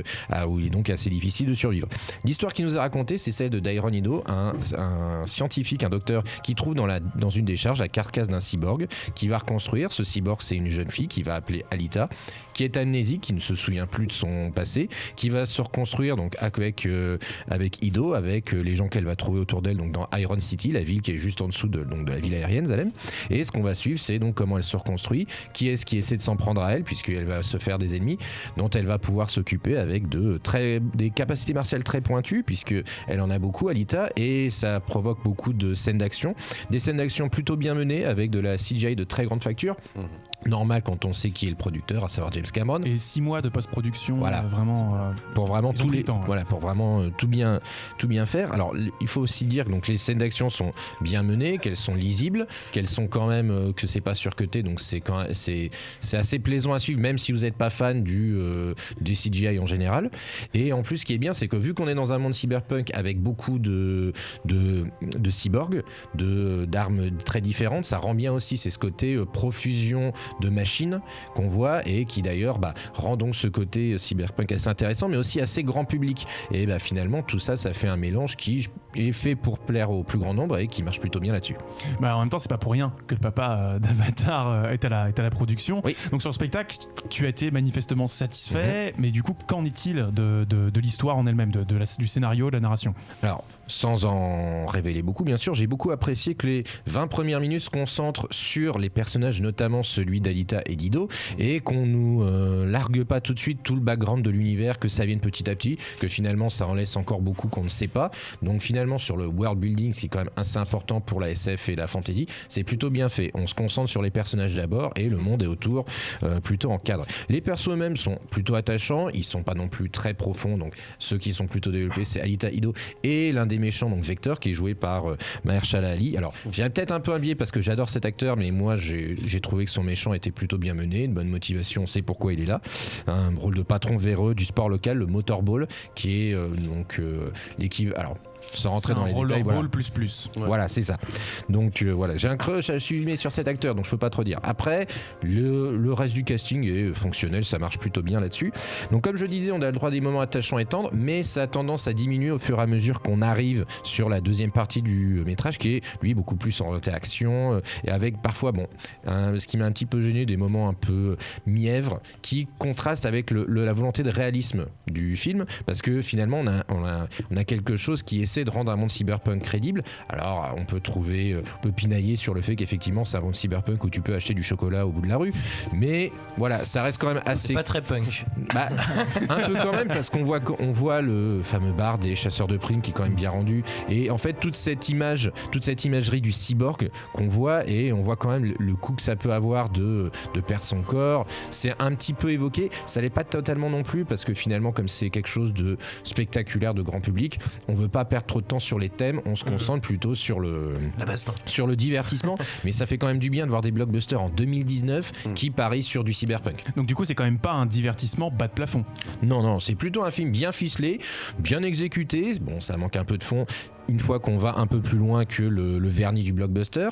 où il est donc assez difficile de survivre. L'histoire qui nous est racontée, c'est celle de Dairon Ido, un scientifique, un docteur, qui trouve dans une des charges la carcasse d'un cyborg, qui va reconstruire construire. Ce cyborg, c'est une jeune fille qui va appeler Alita, qui est amnésique, qui ne se souvient plus de son passé, qui va se reconstruire donc avec Ido, avec les gens qu'elle va trouver autour d'elle, donc dans Iron City, la ville qui est juste en dessous de la ville aérienne Zalem. Et ce qu'on va suivre, c'est donc comment elle se reconstruit, qui est-ce qui essaie de s'en prendre à elle, puisqu'elle va se faire des ennemis, dont elle va pouvoir s'occuper avec des capacités martiales très pointues, puisqu'elle en a beaucoup, Alita, et ça provoque beaucoup de scènes d'action. Des scènes d'action plutôt bien menées, avec de la CGI de très grande facture. Normal quand on sait qui est le producteur, à savoir James Cameron. Et 6 mois de post-production, voilà. Pour vraiment tout bien faire. Alors il faut aussi dire que donc, les scènes d'action sont bien menées, qu'elles sont lisibles, qu'elles sont quand même que c'est pas surcuté, donc c'est assez plaisant à suivre, même si vous n'êtes pas fan du CGI en général. Et en plus, ce qui est bien, c'est que vu qu'on est dans un monde cyberpunk avec beaucoup de cyborgs, d'armes très différentes, ça rend bien aussi, c'est ce côté profusion de machines qu'on voit et qui d'ailleurs rend donc ce côté cyberpunk assez intéressant, mais aussi assez grand public. Et finalement, tout ça, ça fait un mélange qui est fait pour plaire au plus grand nombre et qui marche plutôt bien là-dessus. En même temps, c'est pas pour rien que le papa d'Avatar est à la production. Oui. Donc sur le spectacle, tu as été manifestement satisfait, mais du coup, qu'en est-il de l'histoire en elle-même, du scénario, de la narration? Alors, sans en révéler beaucoup, bien sûr, j'ai beaucoup apprécié que les 20 premières minutes se concentrent sur les personnages, notamment celui d'Alita et d'Ido, et qu'on nous largue pas tout de suite tout le background de l'univers, que ça vienne petit à petit, que finalement ça en laisse encore beaucoup qu'on ne sait pas. Donc finalement sur le world building, c'est quand même assez important pour la SF et la fantasy, c'est plutôt bien fait. On se concentre sur les personnages d'abord et le monde est autour plutôt en cadre. Les persos eux-mêmes sont plutôt attachants, ils sont pas non plus très profonds, donc ceux qui sont plutôt développés, c'est Alita, Ido et l'un des méchants, donc Vector, qui est joué par Mahershala Ali. Alors j'ai peut-être un peu un biais parce que j'adore cet acteur, mais moi j'ai trouvé que son méchant était plutôt bien mené, une bonne motivation, on sait pourquoi il est là. Un rôle de patron véreux du sport local, le Motorball, qui est l'équivalent. Alors, sans rentrer dans les détails, voilà. Plus. Ouais. Voilà, c'est ça. Donc voilà, j'ai un crush à suivre sur cet acteur, donc je peux pas trop dire. Après, le reste du casting est fonctionnel, ça marche plutôt bien là-dessus. Donc comme je disais, on a le droit à des moments attachants et tendres, mais ça a tendance à diminuer au fur et à mesure qu'on arrive sur la deuxième partie du métrage, qui est lui beaucoup plus orienté action et avec parfois ce qui m'a un petit peu gêné, des moments un peu mièvres qui contrastent avec la volonté de réalisme du film, parce que finalement on a quelque chose qui essaie de rendre un monde cyberpunk crédible. Alors on peut pinailler sur le fait qu'effectivement c'est un monde cyberpunk où tu peux acheter du chocolat au bout de la rue, mais voilà, ça reste quand même assez... C'est pas très punk. Un peu quand même, parce qu'on voit le fameux bar des chasseurs de primes qui est quand même bien rendu, et en fait toute cette imagerie du cyborg qu'on voit, et on voit quand même le coup que ça peut avoir de perdre son corps, c'est un petit peu évoqué, ça l'est pas totalement non plus, parce que finalement comme c'est quelque chose de spectaculaire, de grand public, on veut pas perdre trop de temps sur les thèmes, on se concentre plutôt sur le divertissement, mais ça fait quand même du bien de voir des blockbusters en 2019 qui parient sur du cyberpunk. Donc du coup c'est quand même pas un divertissement bas de plafond. Non, c'est plutôt un film bien ficelé, bien exécuté, ça manque un peu de fond une fois qu'on va un peu plus loin que le vernis du blockbuster.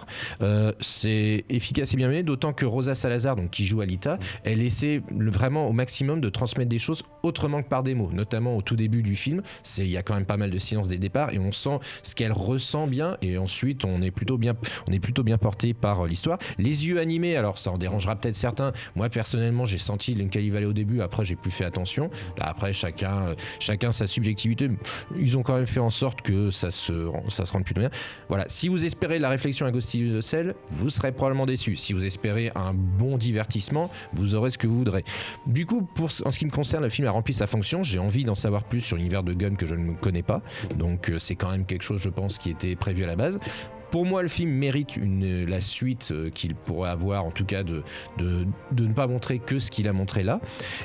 C'est efficace et bien mené, d'autant que Rosa Salazar, donc, qui joue Alita, elle essaie vraiment au maximum de transmettre des choses autrement que par des mots, notamment au tout début du film. Il y a quand même pas mal de silence dès le départ et on sent ce qu'elle ressent bien, et ensuite on est plutôt bien porté par l'histoire. Les yeux animés, alors ça en dérangera peut-être certains. Moi personnellement j'ai senti l'Uncanny Valley au début, après j'ai plus fait attention. Là, après chacun sa subjectivité. Ils ont quand même fait en sorte que ça se rende plutôt bien. Voilà, si vous espérez la réflexion à Ghost in the Shell, vous serez probablement déçu. Si vous espérez un bon divertissement, vous aurez ce que vous voudrez. Du coup, en ce qui me concerne, le film a rempli sa fonction. J'ai envie d'en savoir plus sur l'univers de Gunn que je ne connais pas. Donc c'est quand même quelque chose, je pense, qui était prévu à la base. Pour moi, le film mérite la suite qu'il pourrait avoir, en tout cas de ne pas montrer que ce qu'il a montré là.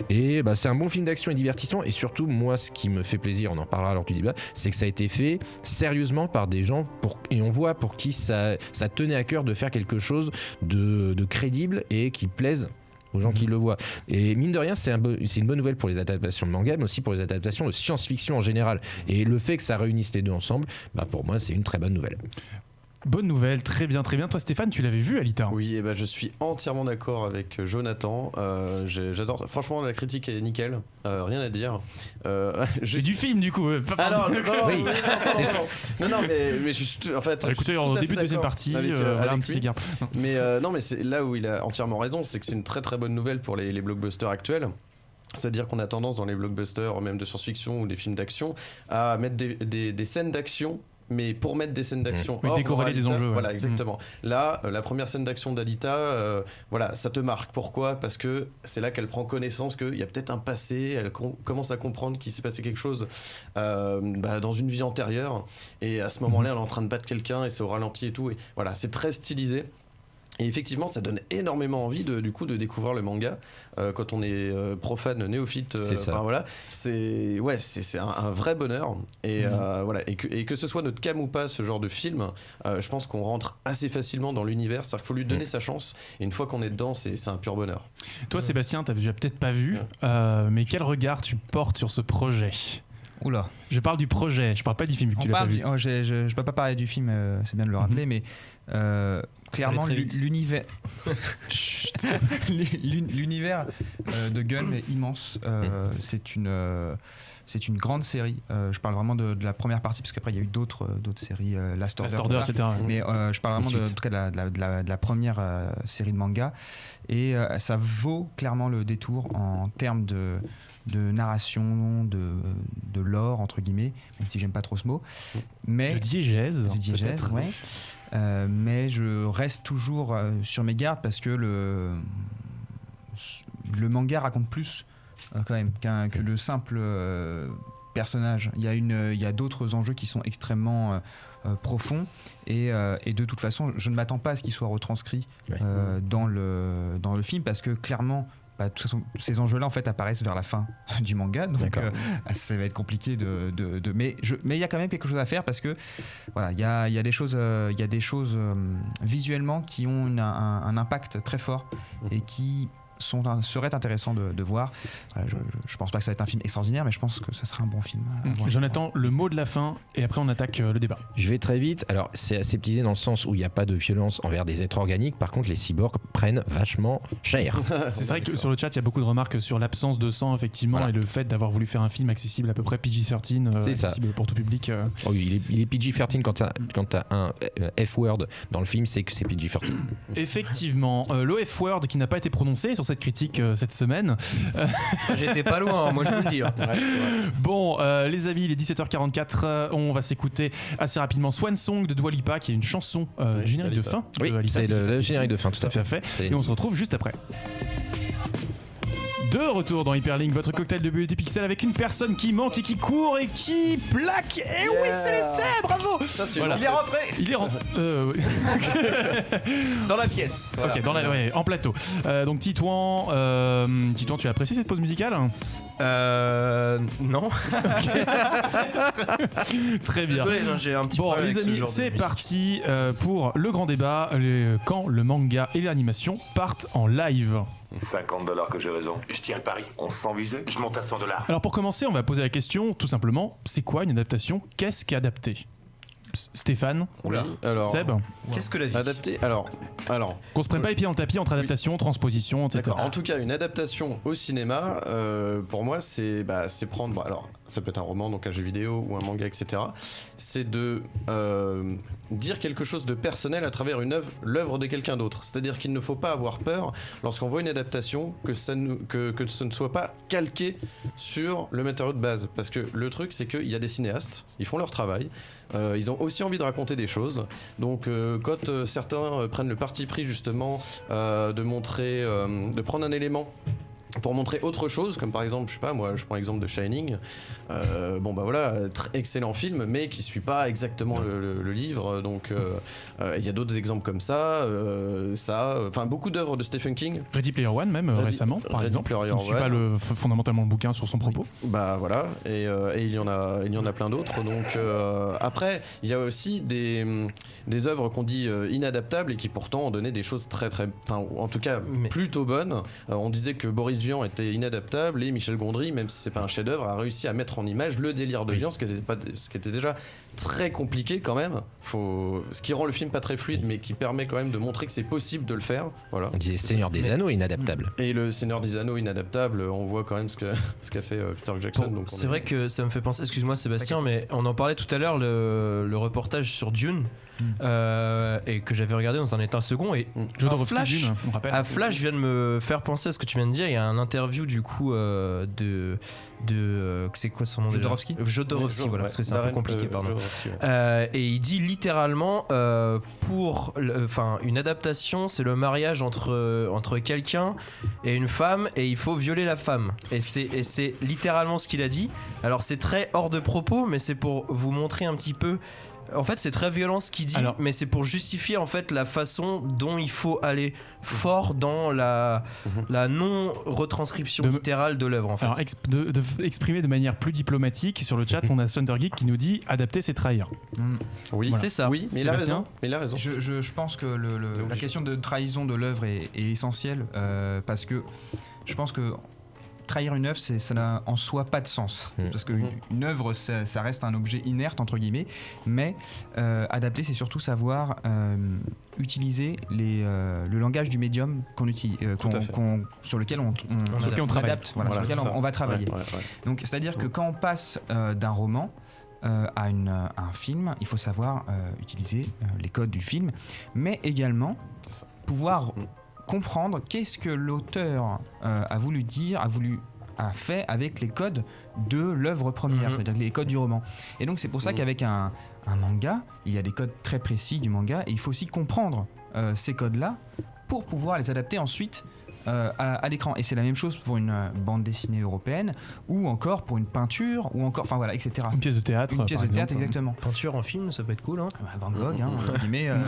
Et c'est un bon film d'action et divertissement. Et surtout, moi, ce qui me fait plaisir, on en parlera lors du débat, c'est que ça a été fait sérieusement par des gens et on voit pour qui ça tenait à cœur de faire quelque chose de crédible et qui plaise aux gens qui le voient. Et mine de rien, c'est une bonne nouvelle pour les adaptations de manga, mais aussi pour les adaptations de science-fiction en général. Et le fait que ça réunisse les deux ensemble, pour moi, c'est une très bonne nouvelle. Bonne nouvelle, très bien, très bien. Toi Stéphane, tu l'avais vu Alita? Oui, et ben je suis entièrement d'accord avec Jonathan. J'adore ça. Franchement, la critique est nickel. Rien à dire. J'ai du film du coup. Alors, Oui, c'est ça. Non, mais je suis en fait. Écoutez, je suis en tout à début fait de deuxième d'accord partie, avec, voilà un avec petit lui. égard. Mais non, mais c'est là où il a entièrement raison, c'est que c'est une très très bonne nouvelle pour les blockbusters actuels. C'est-à-dire qu'on a tendance dans les blockbusters, même de science-fiction ou des films d'action, à mettre des scènes d'action. Mais pour mettre des scènes d'action, Oui, hors décorréler des Alita, enjeux. Ouais. Voilà, exactement. Là, la première scène d'action d'Alita, voilà, ça te marque. Pourquoi ? Parce que c'est là qu'elle prend connaissance qu'il y a peut-être un passé. Elle commence à comprendre qu'il s'est passé quelque chose dans une vie antérieure. Et à ce moment-là, elle est en train de battre quelqu'un et c'est au ralenti et tout. Et voilà, c'est très stylisé. Et effectivement, ça donne énormément envie du coup de découvrir le manga quand on est profane, néophyte. C'est ça. Voilà, c'est un vrai bonheur. Et voilà, et que ce soit notre cam ou pas, ce genre de film, je pense qu'on rentre assez facilement dans l'univers. C'est-à-dire qu'il faut lui donner sa chance. Et une fois qu'on est dedans, c'est un pur bonheur. Toi Sébastien, t'as peut-être pas vu, mais quel regard tu portes sur ce projet? Oula. Je parle du projet, je parle pas du film vu que tu l'as pas vu. Je peux pas parler du film, c'est bien de le rappeler, mais clairement très vite. l'univers l'univers de Gun est immense. C'est une grande série. Je parle vraiment de la première partie parce qu'après il y a eu d'autres séries, Last Order, etc. mais je parle vraiment en tout cas de la première série de manga, et ça vaut clairement le détour en termes de narration, de lore entre guillemets, même si j'aime pas trop ce mot, mais De diégèse. du diégèse, peut-être. ouais. Mais je reste toujours sur mes gardes parce que le manga raconte plus quand même que le simple personnage. Il y a d'autres enjeux qui sont extrêmement profonds, et de toute façon je ne m'attends pas à ce qu'il soit retranscrit dans le film, parce que clairement de toute façon, ces enjeux-là en fait apparaissent vers la fin du manga, donc ça va être compliqué mais il y a quand même quelque chose à faire, parce que voilà, il y a des choses visuellement qui ont un impact très fort et qui serait intéressant de voir. Je pense pas que ça va être un film extraordinaire, mais je pense que ça sera un bon film à voir. Jonathan, le mot de la fin et après on attaque le débat. Je vais très vite. Alors, c'est aseptisé dans le sens où il n'y a pas de violence envers des êtres organiques. Par contre, les cyborgs prennent vachement cher. C'est vrai que sur le chat il y a beaucoup de remarques sur l'absence de sang effectivement, Voilà. et le fait d'avoir voulu faire un film accessible à peu près PG-13, C'est ça. accessible pour tout public. Oh, il est PG-13 quand t'as un F-word dans le film, c'est que c'est PG-13. Effectivement, le F-word qui n'a pas été prononcé sur cette critique cette semaine. J'étais pas loin, moi je peux le dire. Bon, les amis, il est 17h44. On va s'écouter assez rapidement Swan Song de Dua Lipa, qui est une chanson générique de fin. Oui, de Alita, c'est le générique de fin, tout à fait. Et on se retrouve juste après. De retour dans Hyperlink, votre cocktail de bulles et de pixels avec une personne qui manque et qui court et qui plaque. Et oui, c'est l'essai, bravo. Ça, c'est Voilà. une- Il est rentré Il est rentré. dans la pièce. Voilà. Ok, en plateau. Donc Titouan, tu as apprécié cette pause musicale? Non. Très bien. Désolé, non, j'ai un petit Bon, problème les avec ce amis, genre de c'est musique. parti pour le grand débat. Quand le manga et l'animation partent en live. $50 que j'ai raison. Je tiens le pari. On se sent visé. Je monte à $100. Alors pour commencer, on va poser la question tout simplement, c'est quoi une adaptation? Qu'est-ce qu'adapter? Stéphane, Oui, alors, Seb, Qu'est-ce que la vie? adapté. Alors, qu'on se prenne pas les pieds dans le tapis entre adaptation, transposition, etc. d'accord. En tout cas, une adaptation au cinéma, pour moi, c'est prendre. Bon, alors, ça peut être un roman, donc un jeu vidéo ou un manga, etc. C'est de dire quelque chose de personnel à travers l'œuvre de quelqu'un d'autre. C'est-à-dire qu'il ne faut pas avoir peur lorsqu'on voit une adaptation que ce ne soit pas calqué sur le matériau de base. Parce que le truc, c'est qu'il y a des cinéastes, ils font leur travail. Ils ont aussi envie de raconter des choses. Donc quand certains prennent le parti pris justement de montrer, de prendre un élément pour montrer autre chose, comme par exemple, je sais pas, moi je prends l'exemple de Shining, bon bah voilà, excellent film, mais qui suit pas exactement le livre, donc il y a d'autres exemples comme ça, enfin beaucoup d'œuvres de Stephen King. Ready Player One même récemment, par Ready exemple, Player qui ne suit One. pas fondamentalement le bouquin sur son propos. Bah voilà, et il y en a plein d'autres. Donc après, il y a aussi des œuvres qu'on dit inadaptables et qui pourtant ont donné des choses en tout cas plutôt bonnes. On disait que Boris Vian était inadaptable et Michel Gondry, même si c'est pas un chef-d'œuvre, a réussi à mettre en image le délire de Vian, ce qui était déjà très compliqué quand même. Ce qui rend le film pas très fluide, mais qui permet quand même de montrer que c'est possible de le faire. Voilà. On disait Seigneur des Anneaux inadaptable. Et le Seigneur des Anneaux inadaptable, on voit quand même ce qu'a fait Peter Jackson. Donc c'est vrai que ça me fait penser, excuse-moi Sébastien, mais on en parlait tout à l'heure, le reportage sur Dune, et que j'avais regardé dans un état second, et Dune, on rappelle. à Flash vient de me faire penser à ce que tu viens de dire. Il y a un interview du coup c'est quoi son nom? Jodorowsky, voilà, parce que c'est un peu compliqué, pardon. Et il dit littéralement pour une adaptation, c'est le mariage entre quelqu'un et une femme, et il faut violer la femme, et c'est littéralement ce qu'il a dit. Alors c'est très hors de propos, mais c'est pour vous montrer un petit peu. En fait, c'est très violent ce qu'il dit, mais c'est pour justifier en fait la façon dont il faut aller fort dans la non-retranscription littérale de l'œuvre. En fait. Alors, exprimer de manière plus diplomatique, sur le chat, on a Thundergeek qui nous dit adapter, c'est trahir. Oui, voilà. C'est ça. Oui, mais il a raison. Je pense que la question de trahison de l'œuvre est essentielle, parce que je pense que trahir une œuvre, ça n'a en soi pas de sens, parce qu'une œuvre, ça reste un objet inerte entre guillemets, mais adapter, c'est surtout savoir utiliser le langage du médium qu'on utilise, sur lequel on travaille, sur lequel on va travailler. Donc c'est-à-dire que quand on passe d'un roman à un film, il faut savoir utiliser les codes du film, mais également pouvoir comprendre qu'est-ce que l'auteur a voulu dire, a fait avec les codes de l'œuvre première, c'est-à-dire les codes du roman. Et donc c'est pour ça qu'avec un manga, il y a des codes très précis du manga, et il faut aussi comprendre ces codes-là pour pouvoir les adapter ensuite à l'écran. Et c'est la même chose pour une bande dessinée européenne, ou encore pour une peinture, ou encore, enfin voilà, etc. Une pièce de théâtre. Une pièce de théâtre, exactement. Peinture en film, ça peut être cool, hein. Van Gogh,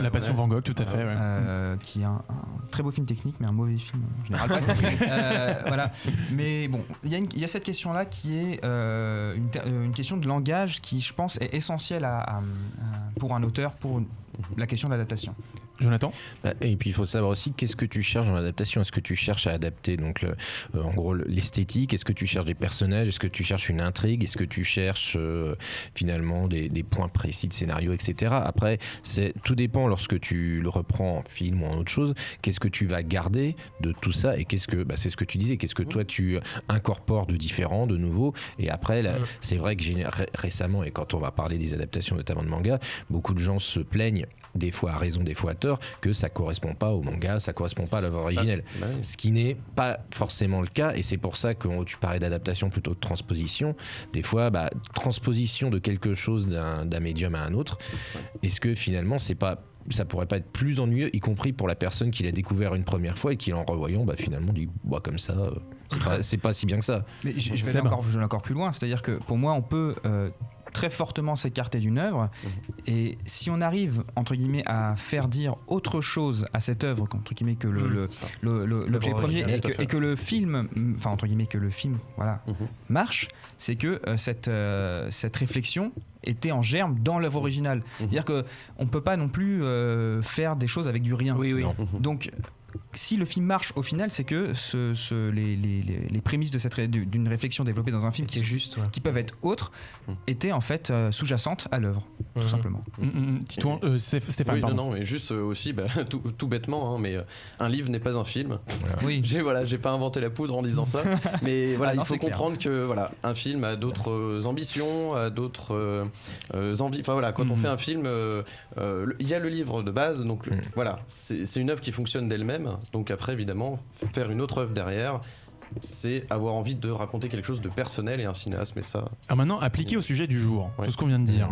La Passion Van Gogh, tout à fait. Qui est un très beau film technique, mais un mauvais film en général. Voilà. Mais bon, il y a cette question-là qui est une question de langage qui, je pense, est essentielle pour un auteur, pour la question de l'adaptation. Jonathan ? Et puis il faut savoir aussi qu'est-ce que tu cherches dans l'adaptation. Est-ce que tu cherches à adapter donc en gros l'esthétique? Est-ce que tu cherches des personnages? Est-ce que tu cherches une intrigue? Est-ce que tu cherches finalement des points précis de scénario, etc. Après, tout dépend lorsque tu le reprends en film ou en autre chose. Qu'est-ce que tu vas garder de tout ça, et qu'est-ce que c'est ce que tu disais. Qu'est-ce que toi tu incorpores de différent, de nouveau? Et après, c'est vrai que récemment, et quand on va parler des adaptations notamment de manga, beaucoup de gens se plaignent, des fois à raison, des fois à tort, que ça correspond pas au manga, ça correspond pas à l'œuvre originelle. Ce qui n'est pas forcément le cas, et c'est pour ça que tu parlais d'adaptation plutôt que de transposition. Des fois, transposition de quelque chose d'un médium à un autre, est-ce que finalement ça pourrait pas être plus ennuyeux, y compris pour la personne qui l'a découvert une première fois et qui, en revoyant, finalement dit comme ça, c'est pas si bien que ça. Mais je vais aller encore plus loin, c'est-à-dire que pour moi, on peut très fortement s'écarter d'une œuvre, et si on arrive entre guillemets à faire dire autre chose à cette œuvre entre guillemets que l'objet premier, et que le film, enfin entre guillemets que le film marche, c'est que cette réflexion était en germe dans l'œuvre originale. C'est-à-dire que on peut pas non plus faire des choses avec du rien. Donc si le film marche au final, c'est que les prémices d'une réflexion développée dans un film qui peuvent être autres, étaient en fait sous-jacentes à l'œuvre, tout simplement. Stéphane, non, mais juste aussi, tout bêtement, mais un livre n'est pas un film. Oui. J'ai pas inventé la poudre en disant ça, mais voilà, il faut comprendre que un film a d'autres ambitions, a d'autres envies. Enfin voilà, quand on fait un film, il y a le livre de base, donc voilà, c'est une œuvre qui fonctionne d'elle-même. Donc après, évidemment, faire une autre œuvre derrière, c'est avoir envie de raconter quelque chose de personnel et un cinéasme, et ça. Alors maintenant, appliqué au sujet du jour, tout ce qu'on vient de dire,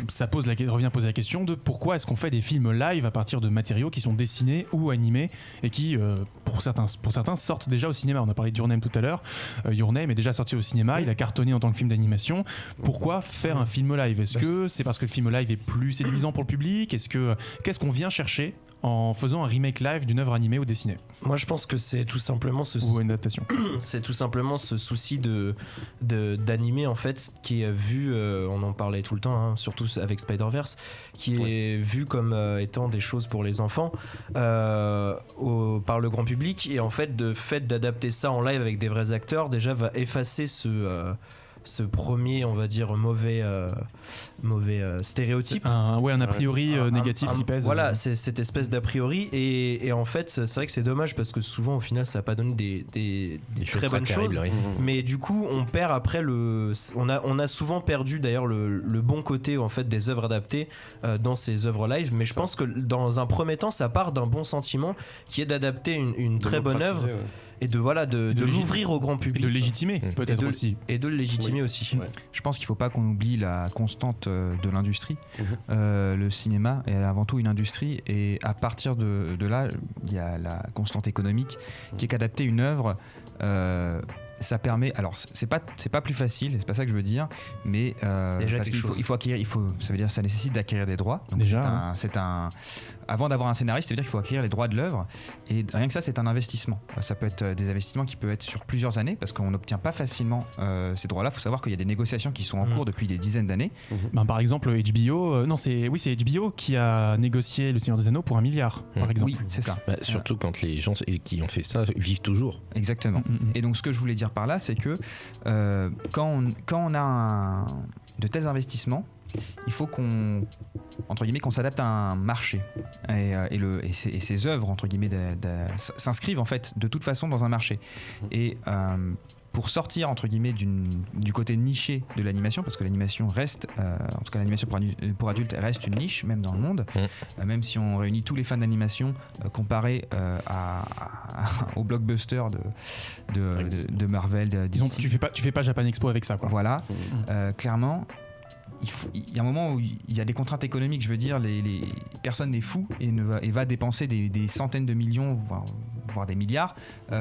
ça revient poser la question de pourquoi est-ce qu'on fait des films live à partir de matériaux qui sont dessinés ou animés, et qui, pour certains, sortent déjà au cinéma. On a parlé de Your Name tout à l'heure. Your Name est déjà sorti au cinéma, il a cartonné en tant que film d'animation. Pourquoi faire un film live? Est-ce que c'est parce que le film live est plus séduisant pour le public? Qu'est-ce qu'on vient chercher en faisant un remake live d'une œuvre animée ou dessinée? Moi, je pense que c'est tout simplement ou une adaptation. C'est tout simplement ce souci d'animer, en fait, qui est vu, on en parlait tout le temps, surtout avec Spider-Verse, qui est vu comme étant des choses pour les enfants par le grand public, et en fait, d'adapter ça en live avec des vrais acteurs, déjà va effacer ce premier, on va dire, mauvais stéréotype. Un a priori négatif qui pèse. Voilà, c'est cette espèce d'a priori. Et en fait, c'est vrai que c'est dommage parce que souvent, au final, ça n'a pas donné des très bonnes choses. Oui. Mais du coup, on perd après on a souvent perdu d'ailleurs le bon côté en fait des œuvres adaptées dans ces œuvres live. Mais je pense que dans un premier temps, ça part d'un bon sentiment qui est d'adapter une très bonne œuvre. Ouais. Et de l'ouvrir au grand public. Et de légitimer, peut-être aussi. Et de le légitimer aussi. Ouais. Je pense qu'il ne faut pas qu'on oublie la constante de l'industrie. Le cinéma est avant tout une industrie, et à partir de là, il y a la constante économique qui est qu'adapter une œuvre, ça permet. Alors, c'est pas plus facile, c'est pas ça que je veux dire, mais parce qu'il faut acquérir, ça veut dire que ça nécessite d'acquérir des droits. Donc déjà, avant d'avoir un scénariste, ça veut dire qu'il faut acquérir les droits de l'œuvre, et rien que ça, c'est un investissement. Ça peut être des investissements qui peuvent être sur plusieurs années, parce qu'on n'obtient pas facilement ces droits-là. Il faut savoir qu'il y a des négociations qui sont en cours depuis des dizaines d'années. Par exemple, HBO, c'est HBO qui a négocié Le Seigneur des Anneaux pour 1 milliard, par exemple. Oui, c'est ça. Surtout quand les gens qui ont fait ça vivent toujours. Exactement. Et donc, ce que je voulais dire par là, c'est que quand on a de tels investissements, il faut qu'on s'adapte à un marché, et ces œuvres entre guillemets s'inscrivent en fait de toute façon dans un marché. Et pour sortir entre guillemets du côté niché de l'animation, parce que l'animation reste, en tout cas l'animation pour adultes reste une niche même dans le monde, même si on réunit tous les fans d'animation comparés au blockbuster de Marvel, de DC. Disons, tu fais pas Japan Expo avec ça, quoi. Voilà, clairement. Il y a un moment où il y a des contraintes économiques, je veux dire, personne n'est fou et va dépenser des centaines de millions, voire des milliards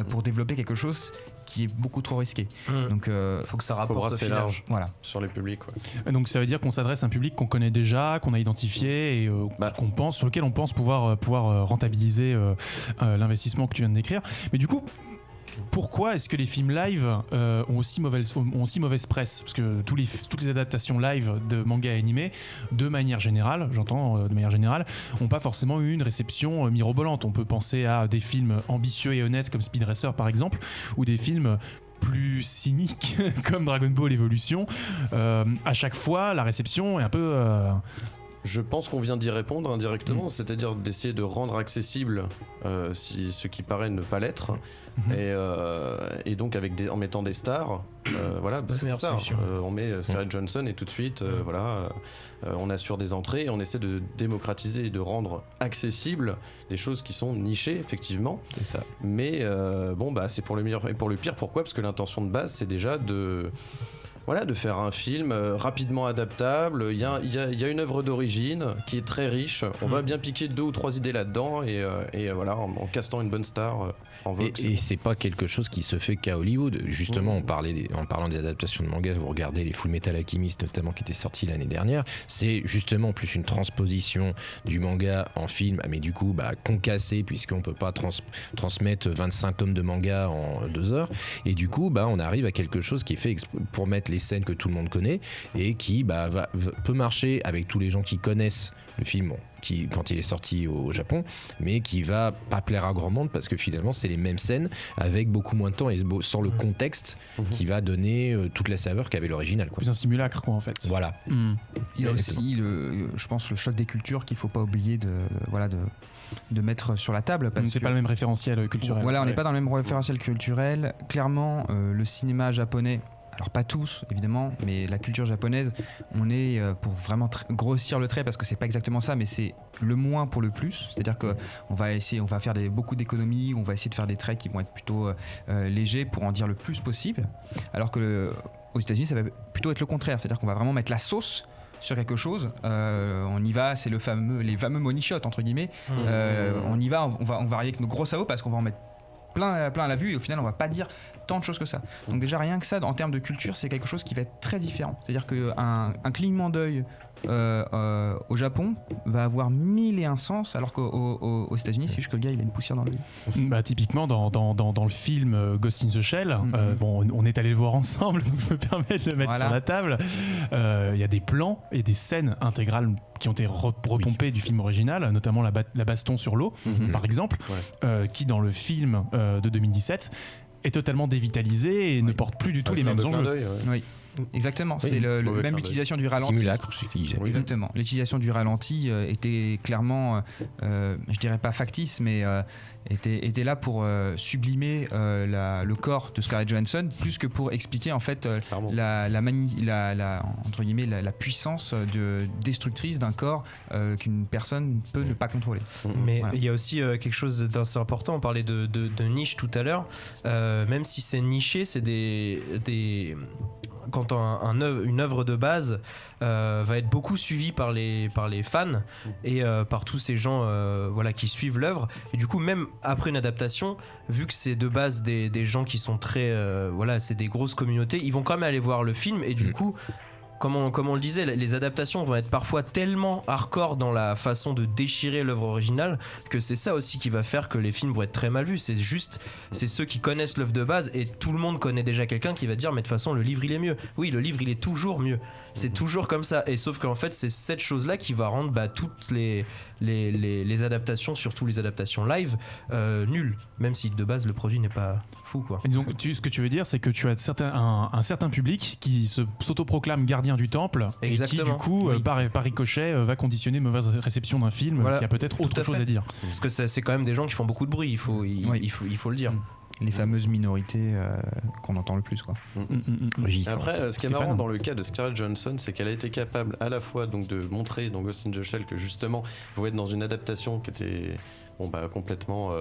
pour développer quelque chose qui est beaucoup trop risqué. Donc il faut que ça rapporte assez large, voilà, sur les publics. Ouais. Donc ça veut dire qu'on s'adresse à un public qu'on connaît déjà, qu'on a identifié, et sur lequel on pense pouvoir rentabiliser l'investissement que tu viens de décrire. Mais du coup, pourquoi est-ce que les films live ont aussi mauvaise presse ? Parce que toutes les adaptations live de manga animés, de manière générale, n'ont pas forcément eu une réception mirobolante. On peut penser à des films ambitieux et honnêtes comme Speed Racer par exemple, ou des films plus cyniques comme Dragon Ball Evolution. À chaque fois, la réception est un peu... Je pense qu'on vient d'y répondre indirectement, c'est-à-dire d'essayer de rendre accessible ce qui paraît ne pas l'être, et donc en mettant des stars, voilà, parce que c'est ça, on met Scarlett Johansson et tout de suite, on assure des entrées, et on essaie de démocratiser et de rendre accessibles des choses qui sont nichées, effectivement. C'est ça. Mais c'est pour le meilleur et pour le pire. Pourquoi ? Parce que l'intention de base, c'est déjà de faire un film rapidement adaptable. Il y a une œuvre d'origine qui est très riche. On va bien piquer 2 ou 3 idées là-dedans, et voilà, en castant une bonne star en vogue. Et c'est pas quelque chose qui se fait qu'à Hollywood. Justement, en parlant des adaptations de manga, vous regardez les Full Metal Alchemist notamment, qui étaient sortis l'année dernière. C'est justement plus une transposition du manga en film, mais du coup concassé, puisqu'on peut pas transmettre 25 tomes de manga en 2 heures. Et du coup, on arrive à quelque chose qui est fait pour mettre les scènes que tout le monde connaît, et qui peut marcher avec tous les gens qui connaissent le film quand il est sorti au Japon, mais qui va pas plaire à grand monde, parce que finalement c'est les mêmes scènes avec beaucoup moins de temps et sans le contexte qui va donner toute la saveur qu'avait l'original, quoi. Plus un simulacre, quoi, en fait. Voilà. Il y a aussi je pense le choc des cultures qu'il faut pas oublier de mettre sur la table, parce c'est que pas le même référentiel culturel. Voilà, on n'est pas dans le même référentiel culturel. Clairement, le cinéma japonais, alors pas tous évidemment, mais la culture japonaise, on est pour vraiment grossir le trait, parce que c'est pas exactement ça, mais c'est le moins pour le plus. C'est-à-dire qu'on va faire beaucoup d'économies, on va essayer de faire des traits qui vont être plutôt légers pour en dire le plus possible, alors que aux États-Unis ça va plutôt être le contraire, c'est-à-dire qu'on va vraiment mettre la sauce sur quelque chose. On y va, c'est les fameux money shots entre guillemets. On y va, on va varier avec nos gros sabots, parce qu'on va en mettre plein à la vue, et au final on va pas dire tant de choses que ça. Donc déjà rien que ça, en termes de culture, c'est quelque chose qui va être très différent. C'est-à-dire qu'un clignement d'œil au Japon va avoir 1001 sens, alors qu'aux États-Unis c'est juste que le gars il a une poussière dans l'œil. Typiquement dans le film Ghost in the Shell, on est allé le voir ensemble, donc je me permets de le mettre sur la table. Il y a des plans et des scènes intégrales qui ont été repompées du film original, notamment la baston sur l'eau, par exemple, qui dans le film de 2017 est totalement dévitalisé et ne porte plus du tout les mêmes enjeux. Exactement, Oui. c'est Mauvais même clin l'utilisation du ralenti. Simulacre, c'est ce qu'il disait. Exactement. L'utilisation du ralenti était clairement, je dirais pas factice, mais était là pour sublimer le corps de Scarlett Johansson, plus que pour expliquer en fait Clairement. entre guillemets la puissance destructrice d'un corps qu'une personne peut ne pas contrôler. Mais Voilà. il y a aussi quelque chose d'assez important. On parlait de niche tout à l'heure. Même si c'est niché, c'est des quand une œuvre de base va être beaucoup suivie par les fans et par tous ces gens voilà, qui suivent l'œuvre. Et du coup, même après une adaptation, vu que c'est de base des gens qui sont très... voilà, c'est des grosses communautés, ils vont quand même aller voir le film et du coup... Comme on le disait, les adaptations vont être parfois tellement hardcore dans la façon de déchirer l'œuvre originale que c'est ça aussi qui va faire que les films vont être très mal vus. C'est ceux qui connaissent l'œuvre de base et tout le monde connaît déjà quelqu'un qui va dire mais de toute façon le livre il est mieux. Oui, le livre il est toujours mieux. C'est toujours comme ça. Et sauf qu'en fait c'est cette chose-là qui va rendre toutes les adaptations, surtout les adaptations live, nulles. Même si de base le produit n'est pas fou quoi. Et donc, ce que tu veux dire, c'est que tu as un certain public qui s'autoproclame gardien du temple et qui, du Exactement. coup, Oui. par ricochet, va conditionner une mauvaise réception d'un film Voilà. qui a peut-être autre Tout à chose fait. à dire. Parce que c'est quand même des gens qui font beaucoup de bruit. Il faut le dire. Les fameuses minorités qu'on entend le plus, quoi. Rugissante. Après, ce qui est Stéphane. marrant dans le cas de Scarlett Johansson, c'est qu'elle a été capable à la fois donc de montrer dans Ghost in the Shell que justement, vous pouvez être dans une adaptation qui était complètement,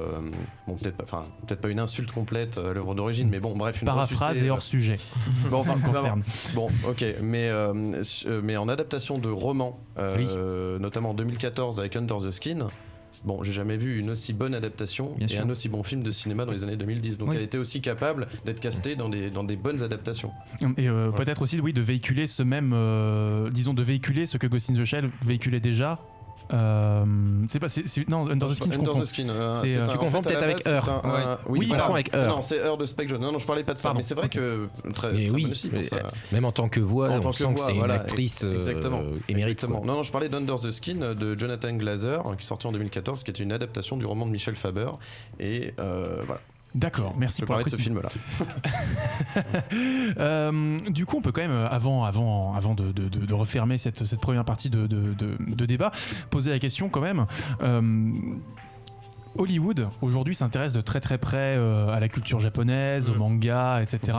peut-être pas une insulte complète à l'œuvre d'origine, mais bon, bref, une Paraphrase ressucée, et hors sujet. Bon, Ça me concerne. Bon, ok, mais en adaptation de roman, notamment en 2014 avec Under the Skin. Bon, j'ai jamais vu une aussi bonne adaptation Bien et sûr. un aussi bon film de cinéma dans les années 2010. Donc Oui. elle était aussi capable d'être castée dans des bonnes adaptations. Et peut-être aussi, oui, de véhiculer ce même, disons, de véhiculer ce que Ghost in the Shell véhiculait déjà. Non, Under the Skin, je Under confonds. the Skin. Tu confonds peut-être avec Heure. Oui, Oui, voilà. confond avec Heure. Non, c'est Heure de Spike Jonze. Non, je parlais pas de ça. Pardon. Mais c'est vrai que très, Mais très oui, bonne aussi pour mais, ça. même en tant que voix, En on tant que sent que voix, c'est voilà, une actrice exactement. émérite. Exactement. quoi. Non, je parlais d'Under the Skin de Jonathan Glazer qui est sorti en 2014, qui était une adaptation du roman de Michel Faber. Et voilà. D'accord, merci Je pour la parlais de ce précision. film-là. Du coup, on peut quand même, avant de refermer cette première partie de débat, poser la question quand même. Hollywood aujourd'hui s'intéresse de très très près à la culture japonaise, au manga, etc.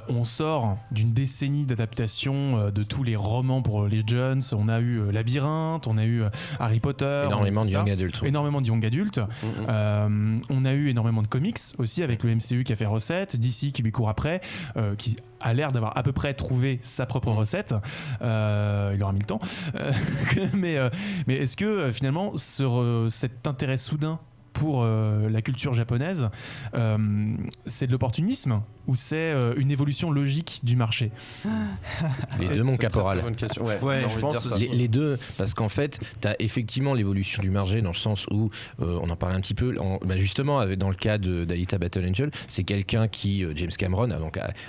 On sort d'une décennie d'adaptation de tous les romans pour les jeunes. On a eu Labyrinthe, on a eu Harry Potter, Énormément tout de ça. young adultes. Énormément de young adultes. On a eu énormément de comics aussi avec le MCU qui a fait recette, DC qui lui court après, qui a l'air d'avoir à peu près trouvé sa propre recette. Il aura mis le temps. Mais est-ce que finalement cet intérêt soudain pour la culture japonaise, c'est de l'opportunisme ou c'est une évolution logique du marché? Les Ouais, deux, mon c'est une très, caporal. très bonne question. Ouais, Ouais, j'ai je envie de pense dire ça. aussi. Les deux, parce qu'en fait, tu as effectivement l'évolution du marché dans le sens où, on en parlait un petit peu, justement, dans le cas d'Alita Battle Angel, c'est quelqu'un qui, James Cameron,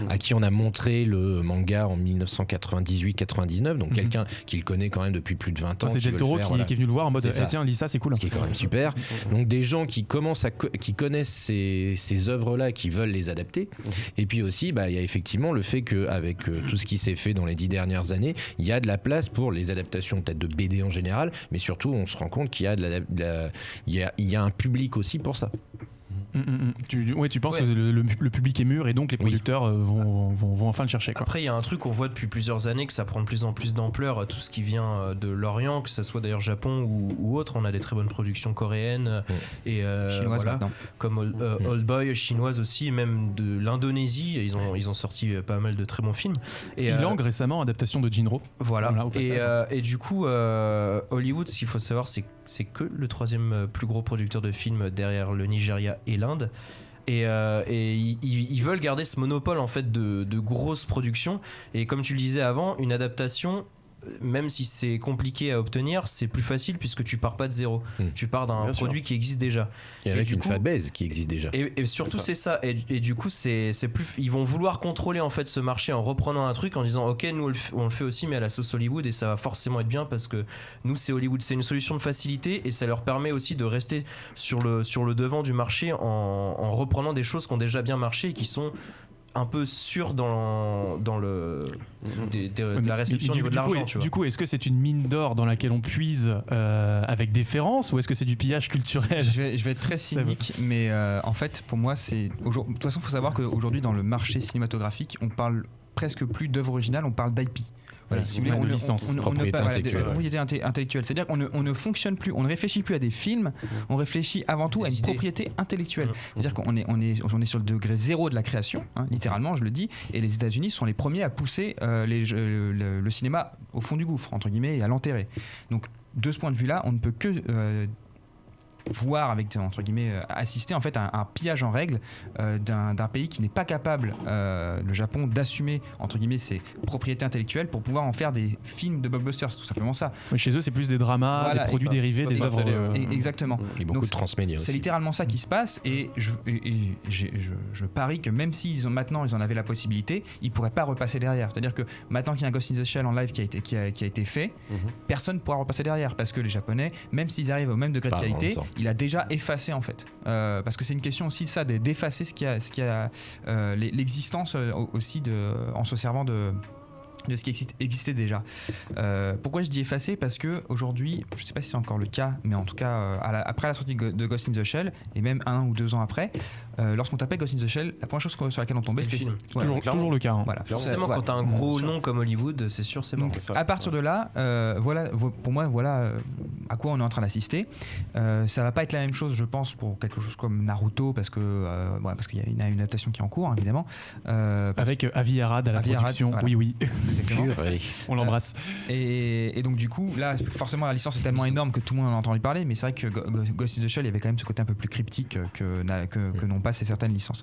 à qui on a montré le manga en 1998-99, donc quelqu'un qui le connaît quand même depuis plus de 20 ans. C'est qui Del veut Toro le faire, qui voilà. est venu le voir en mode C'est ça. tiens, lis ça, c'est cool. Ce qui est quand même super. Donc des gens qui commencent qui connaissent ces œuvres-là, qui veulent les adapter. Et puis aussi, il y a effectivement le fait qu'avec tout ce qui s'est fait dans les 10 dernières années, il y a de la place pour les adaptations peut-être de BD en général, mais surtout on se rend compte qu'il y a il y a un public aussi pour ça. Tu penses Ouais. que le public est mûr et donc les producteurs vont enfin le chercher, quoi. Après, il y a un truc qu'on voit depuis plusieurs années, que ça prend de plus en plus d'ampleur, tout ce qui vient de l'Orient, que ce soit d'ailleurs Japon ou autre. On a des très bonnes productions coréennes et Chinoise voilà, maintenant. comme Old Boy, chinoise aussi, même de l'Indonésie. Ils ont sorti pas mal de très bons films. Et Ilang récemment, adaptation de Jinro. voilà. Voilà, au passage. Et du coup, Hollywood, ce qu'il faut savoir, c'est que le troisième plus gros producteur de films derrière le Nigeria et l'Inde. Et ils veulent garder ce monopole en fait de grosses productions. Et comme tu le disais avant, une adaptation, même si c'est compliqué à obtenir, c'est plus facile puisque tu pars pas de zéro. Tu pars d'un Bien sûr. produit qui existe déjà. Et avec du une coup- fanbase qui existe déjà. Et surtout c'est ça. Et du coup c'est plus, ils vont vouloir contrôler en fait ce marché en reprenant un truc en disant ok nous on le fait aussi mais à la sauce Hollywood et ça va forcément être bien parce que nous c'est Hollywood, c'est une solution de facilité et ça leur permet aussi de rester sur le devant du marché en reprenant des choses qui ont déjà bien marché et qui sont un peu sûr dans la réception au niveau de l'argent, tu vois. Du coup, est-ce que c'est une mine d'or dans laquelle on puise avec déférence, ou est-ce que c'est du pillage culturel? Je vais être très cynique, mais en fait, pour moi, de toute façon, il faut savoir qu'aujourd'hui, dans le marché cinématographique, on parle presque plus d'œuvres originales, on parle d'IP. Voilà, si vous voulez, de licence, propriété intellectuelle. Propriété intellectuelle. C'est-à-dire qu'on ne fonctionne plus, on ne réfléchit plus à des films, on réfléchit avant tout à une propriété intellectuelle. C'est-à-dire qu'on est sur le degré zéro de la création, hein, littéralement, je le dis, et les États-Unis sont les premiers à pousser le cinéma au fond du gouffre, entre guillemets, et à l'enterrer. Donc, de ce point de vue-là, on ne peut que voir avec, entre guillemets, assister en fait à un pillage en règle d'un pays qui n'est pas capable, le Japon, d'assumer, entre guillemets, ses propriétés intellectuelles pour pouvoir en faire des films de blockbusters. C'est tout simplement ça. Oui, chez eux, c'est plus des dramas, Voilà, des produits dérivés, des œuvres. Exactement. Et beaucoup Donc, de transmédia aussi. c'est littéralement ça qui se passe, et je parie que même s'ils en avaient la possibilité, ils pourraient pas repasser derrière. C'est-à-dire que maintenant qu'il y a un Ghost in the Shell en live qui a été fait, personne ne pourra repasser derrière, parce que les Japonais, même s'ils arrivent au même degré de qualité, il a déjà effacé en fait, parce que c'est une question aussi ça d'effacer ce qui a l'existence aussi en se servant de ce qui existait déjà. Pourquoi je dis effacer? Parce que aujourd'hui, je ne sais pas si c'est encore le cas, mais en tout cas après la sortie de Ghost in the Shell, et même 1 ou 2 ans après, lorsqu'on tapait Ghost in the Shell, la première chose sur laquelle on tombait, c'était Toujours le cas. Hein. Voilà. Forcément, quand t'as un gros nom comme Hollywood, c'est sûr, c'est bon. Donc, à partir de là, pour moi, voilà à quoi on est en train d'assister. Ça va pas être la même chose, je pense, pour quelque chose comme Naruto, parce qu'il y a une adaptation qui est en cours, évidemment. Avec Avi Arad à la production. Voilà. Oui. Exactement. On l'embrasse. Et donc du coup, là, forcément, la licence est tellement énorme que tout le monde en a entendu parler, mais c'est vrai que Ghost in the Shell, il y avait quand même ce côté un peu plus cryptique que n'ont pas certaines licences.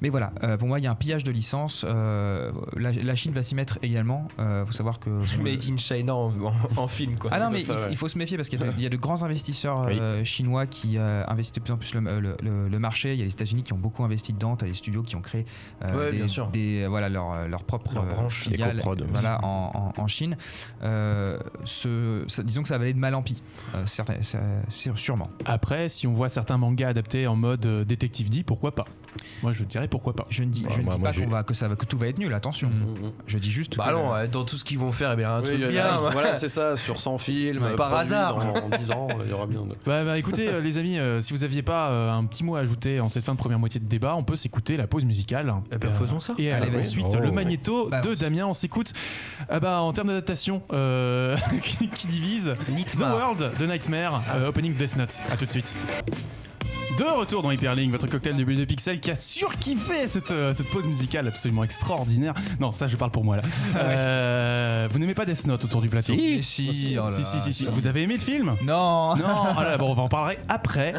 Mais voilà, pour moi, il y a un pillage de licences. La Chine va s'y mettre également. Faut savoir que Made in China en film, quoi. Ah non, mais il faut se méfier, parce qu'il y a de grands investisseurs chinois qui investissent de plus en plus le marché. Il y a les États-Unis qui ont beaucoup investi dedans. Tu as les studios qui ont créé leur propre branche filiale en Chine. Disons que ça va aller de mal en pis, sûrement. Après, si on voit certains mangas adaptés en mode détective dit, pourquoi pas? Moi, je dirais pourquoi pas. Je ne dis pas que tout va être nul, attention. Je dis juste dans tout ce qu'ils vont faire, un truc bien. Voilà, c'est ça, sur 100 films, par hasard. En 10 ans, il y aura bien de... Écoutez, les amis, si vous aviez pas un petit mot à ajouter en cette fin de première moitié de débat, on peut s'écouter la pause musicale. Faisons ça. Et ensuite, le magnéto de Damien. On s'écoute en termes d'adaptation qui divise The World de Nightmare, Opening Death Note. À tout de suite. De retour dans Hyperlink, votre cocktail de bulles de pixels qui a surkiffé cette pause musicale absolument extraordinaire. Non, ça je parle pour moi là. Vous n'aimez pas Death Note autour du plateau? Si. Vous avez aimé le film? Non. On va en parler après.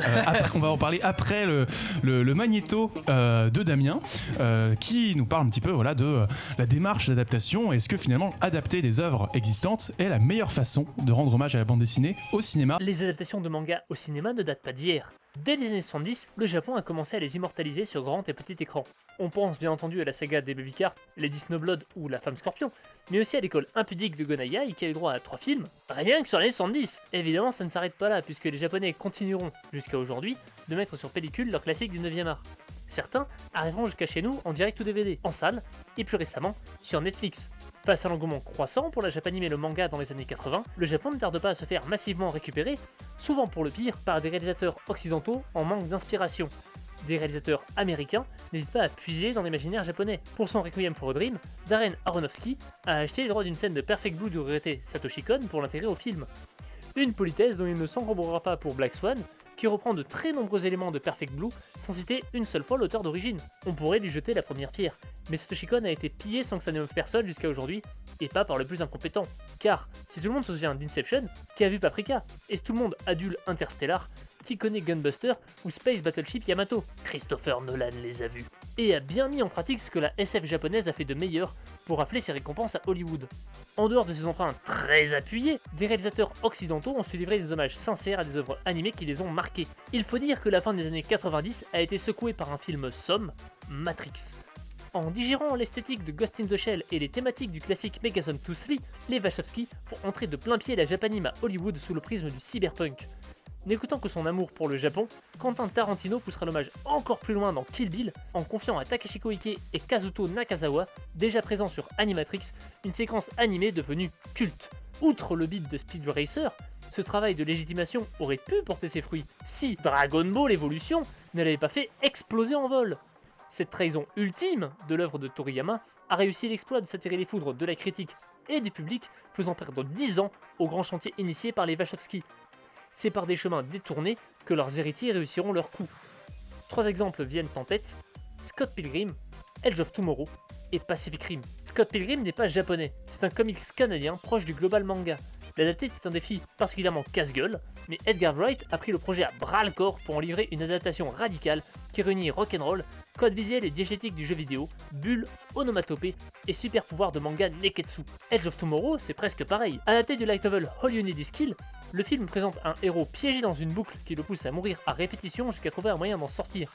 On va en parler après le magnéto de Damien qui nous parle un petit peu de la démarche d'adaptation. Est-ce que finalement adapter des œuvres existantes est la meilleure façon de rendre hommage à la bande dessinée au cinéma? Les adaptations de manga au cinéma ne datent pas d'hier. Dès les années 70, le Japon a commencé à les immortaliser sur grand et petit écran. On pense bien entendu à la saga des Baby Cart, Lady Snowblood ou La Femme Scorpion, mais aussi à l'école impudique de Gonai qui a eu droit à 3 films, rien que sur l'année 70. Évidemment, ça ne s'arrête pas là, puisque les Japonais continueront, jusqu'à aujourd'hui, de mettre sur pellicule leurs classiques du 9e art. Certains arriveront jusqu'à chez nous en direct ou DVD, en salle, et plus récemment, sur Netflix. Face à l'engouement croissant pour la japanime et le manga dans les années 80, le Japon ne tarde pas à se faire massivement récupérer, souvent pour le pire, par des réalisateurs occidentaux en manque d'inspiration. Des réalisateurs américains n'hésitent pas à puiser dans l'imaginaire japonais. Pour son Requiem for a Dream, Darren Aronofsky a acheté les droits d'une scène de Perfect Blue du regretté Satoshi Kon pour l'intégrer au film. Une politesse dont il ne s'encombrera pas pour Black Swan, qui reprend de très nombreux éléments de Perfect Blue sans citer une seule fois l'auteur d'origine. On pourrait lui jeter la première pierre, mais Satoshi Kon a été pillé sans que ça n'émeuve personne jusqu'à aujourd'hui, et pas par le plus incompétent. Car, si tout le monde se souvient d'Inception, qui a vu Paprika, et si tout le monde adule Interstellar, qui connaît Gunbuster ou Space Battleship Yamato, Christopher Nolan les a vus, et a bien mis en pratique ce que la SF japonaise a fait de meilleur pour rafler ses récompenses à Hollywood. En dehors de ces emprunts très appuyés, des réalisateurs occidentaux ont su livrer des hommages sincères à des œuvres animées qui les ont marqués. Il faut dire que la fin des années 90 a été secouée par un film somme, Matrix. En digérant l'esthétique de Ghost in the Shell et les thématiques du classique Megazone 2-3, les Wachowski font entrer de plein pied la japanime à Hollywood sous le prisme du cyberpunk. N'écoutant que son amour pour le Japon, Quentin Tarantino poussera l'hommage encore plus loin dans Kill Bill en confiant à Takashi Koike et Kazuto Nakazawa, déjà présents sur Animatrix, une séquence animée devenue culte. Outre le beat de Speed Racer, ce travail de légitimation aurait pu porter ses fruits si Dragon Ball Evolution ne l'avait pas fait exploser en vol. Cette trahison ultime de l'œuvre de Toriyama a réussi l'exploit de s'attirer les foudres de la critique et du public, faisant perdre 10 ans au grand chantier initié par les Wachowski. C'est par des chemins détournés que leurs héritiers réussiront leur coup. 3 exemples viennent en tête: Scott Pilgrim, Edge of Tomorrow et Pacific Rim. Scott Pilgrim n'est pas japonais, c'est un comics canadien proche du global manga. L'adapter est un défi particulièrement casse-gueule, mais Edgar Wright a pris le projet à bras-le-corps pour en livrer une adaptation radicale qui réunit rock'n'roll, code visuel et diégétique du jeu vidéo, bulles, onomatopée et super pouvoir de manga Neketsu. Edge of Tomorrow, c'est presque pareil. Adapté du light novel All You Need Is Kill, le film présente un héros piégé dans une boucle qui le pousse à mourir à répétition jusqu'à trouver un moyen d'en sortir.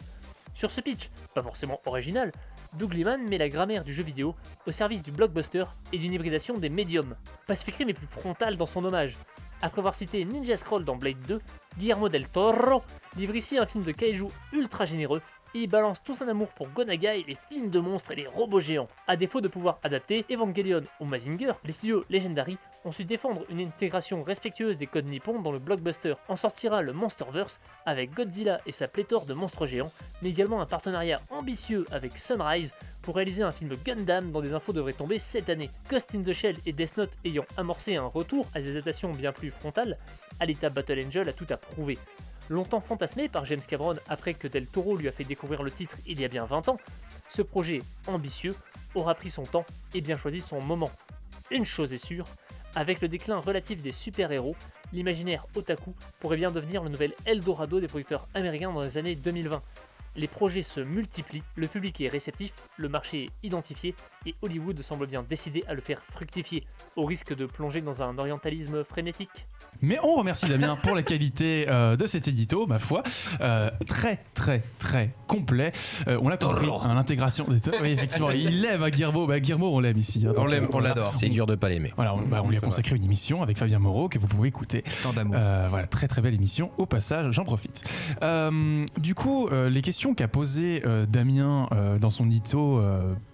Sur ce pitch, pas forcément original, Doug Liman met la grammaire du jeu vidéo au service du blockbuster et d'une hybridation des médiums. Pacific Rim est plus frontal dans son hommage. Après avoir cité Ninja Scroll dans Blade 2, Guillermo del Toro livre ici un film de kaiju ultra généreux et il balance tout son amour pour Go Nagai, les films de monstres et les robots géants. À défaut de pouvoir adapter Evangelion ou Mazinger, les studios Legendary ont su défendre une intégration respectueuse des codes nippons dans le blockbuster. En sortira le Monsterverse avec Godzilla et sa pléthore de monstres géants, mais également un partenariat ambitieux avec Sunrise pour réaliser un film Gundam dont des infos devraient tomber cette année. Ghost in the Shell et Death Note ayant amorcé un retour à des adaptations bien plus frontales, Alita Battle Angel a tout à prouver. Longtemps fantasmé par James Cameron après que Del Toro lui a fait découvrir le titre il y a bien 20 ans, ce projet ambitieux aura pris son temps et bien choisi son moment. Une chose est sûre, avec le déclin relatif des super-héros, l'imaginaire otaku pourrait bien devenir le nouvel Eldorado des producteurs américains dans les années 2020. Les projets se multiplient, le public est réceptif, le marché est identifié et Hollywood semble bien décidé à le faire fructifier, au risque de plonger dans un orientalisme frénétique. Mais on remercie Damien pour la qualité de cet édito, ma foi. Très complet. On l'a compris, l'intégration. Oui, effectivement, il l'aime à Guillermo. Guillermo, on l'aime ici. On l'aime, on l'adore. C'est dur de pas l'aimer. Voilà, on lui a consacré une émission avec Fabien Moreau que vous pouvez écouter. Tant d'amour. Voilà, très belle émission. Au passage, j'en profite. Du coup, les questions qu'a posées Damien dans son édito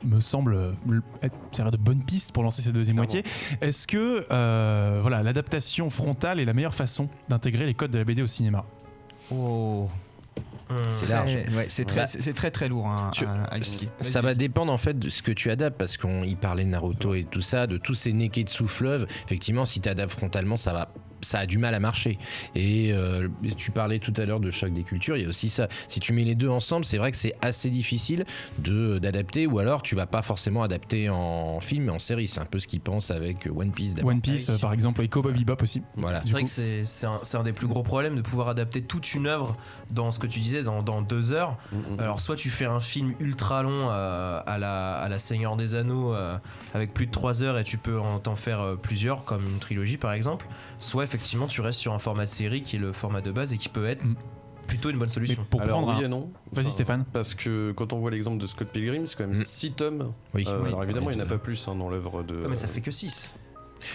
me semblent servir de bonne piste pour lancer cette deuxième moitié. Est-ce que voilà, l'adaptation frontale est la meilleure façon d'intégrer les codes de la BD au cinéma? Oh. C'est large. Ouais, c'est très lourd à expliquer. Ça va dépendre en fait de ce que tu adaptes, parce qu'il parlait de Naruto et tout ça, de tous ces Neketsu fleuves. Effectivement, si tu adaptes frontalement, ça a du mal à marcher. Et tu parlais tout à l'heure de choc des cultures, il y a aussi ça. Si tu mets les deux ensemble, c'est vrai que c'est assez difficile d'adapter, ou alors tu vas pas forcément adapter en film mais en série. C'est un peu ce qu'ils pensent avec One Piece. One Piece, par exemple, et Cowboy Bebop aussi. Voilà. C'est vrai que c'est un des plus gros problèmes de pouvoir adapter toute une œuvre dans ce que tu disais, dans 2 heures. Alors soit tu fais un film ultra long à la Seigneur des Anneaux avec plus de 3 heures et tu peux t'en faire plusieurs, comme une trilogie par exemple. Soit effectivement tu restes sur un format de série qui est le format de base et qui peut être plutôt une bonne solution. Mais pour Alors prendre oui et non. Vas-y Stéphane. Parce que quand on voit l'exemple de Scott Pilgrim, c'est quand même 6 tomes. Oui. Alors évidemment, il n'y en a pas plus dans l'œuvre de. Mais ça fait que 6.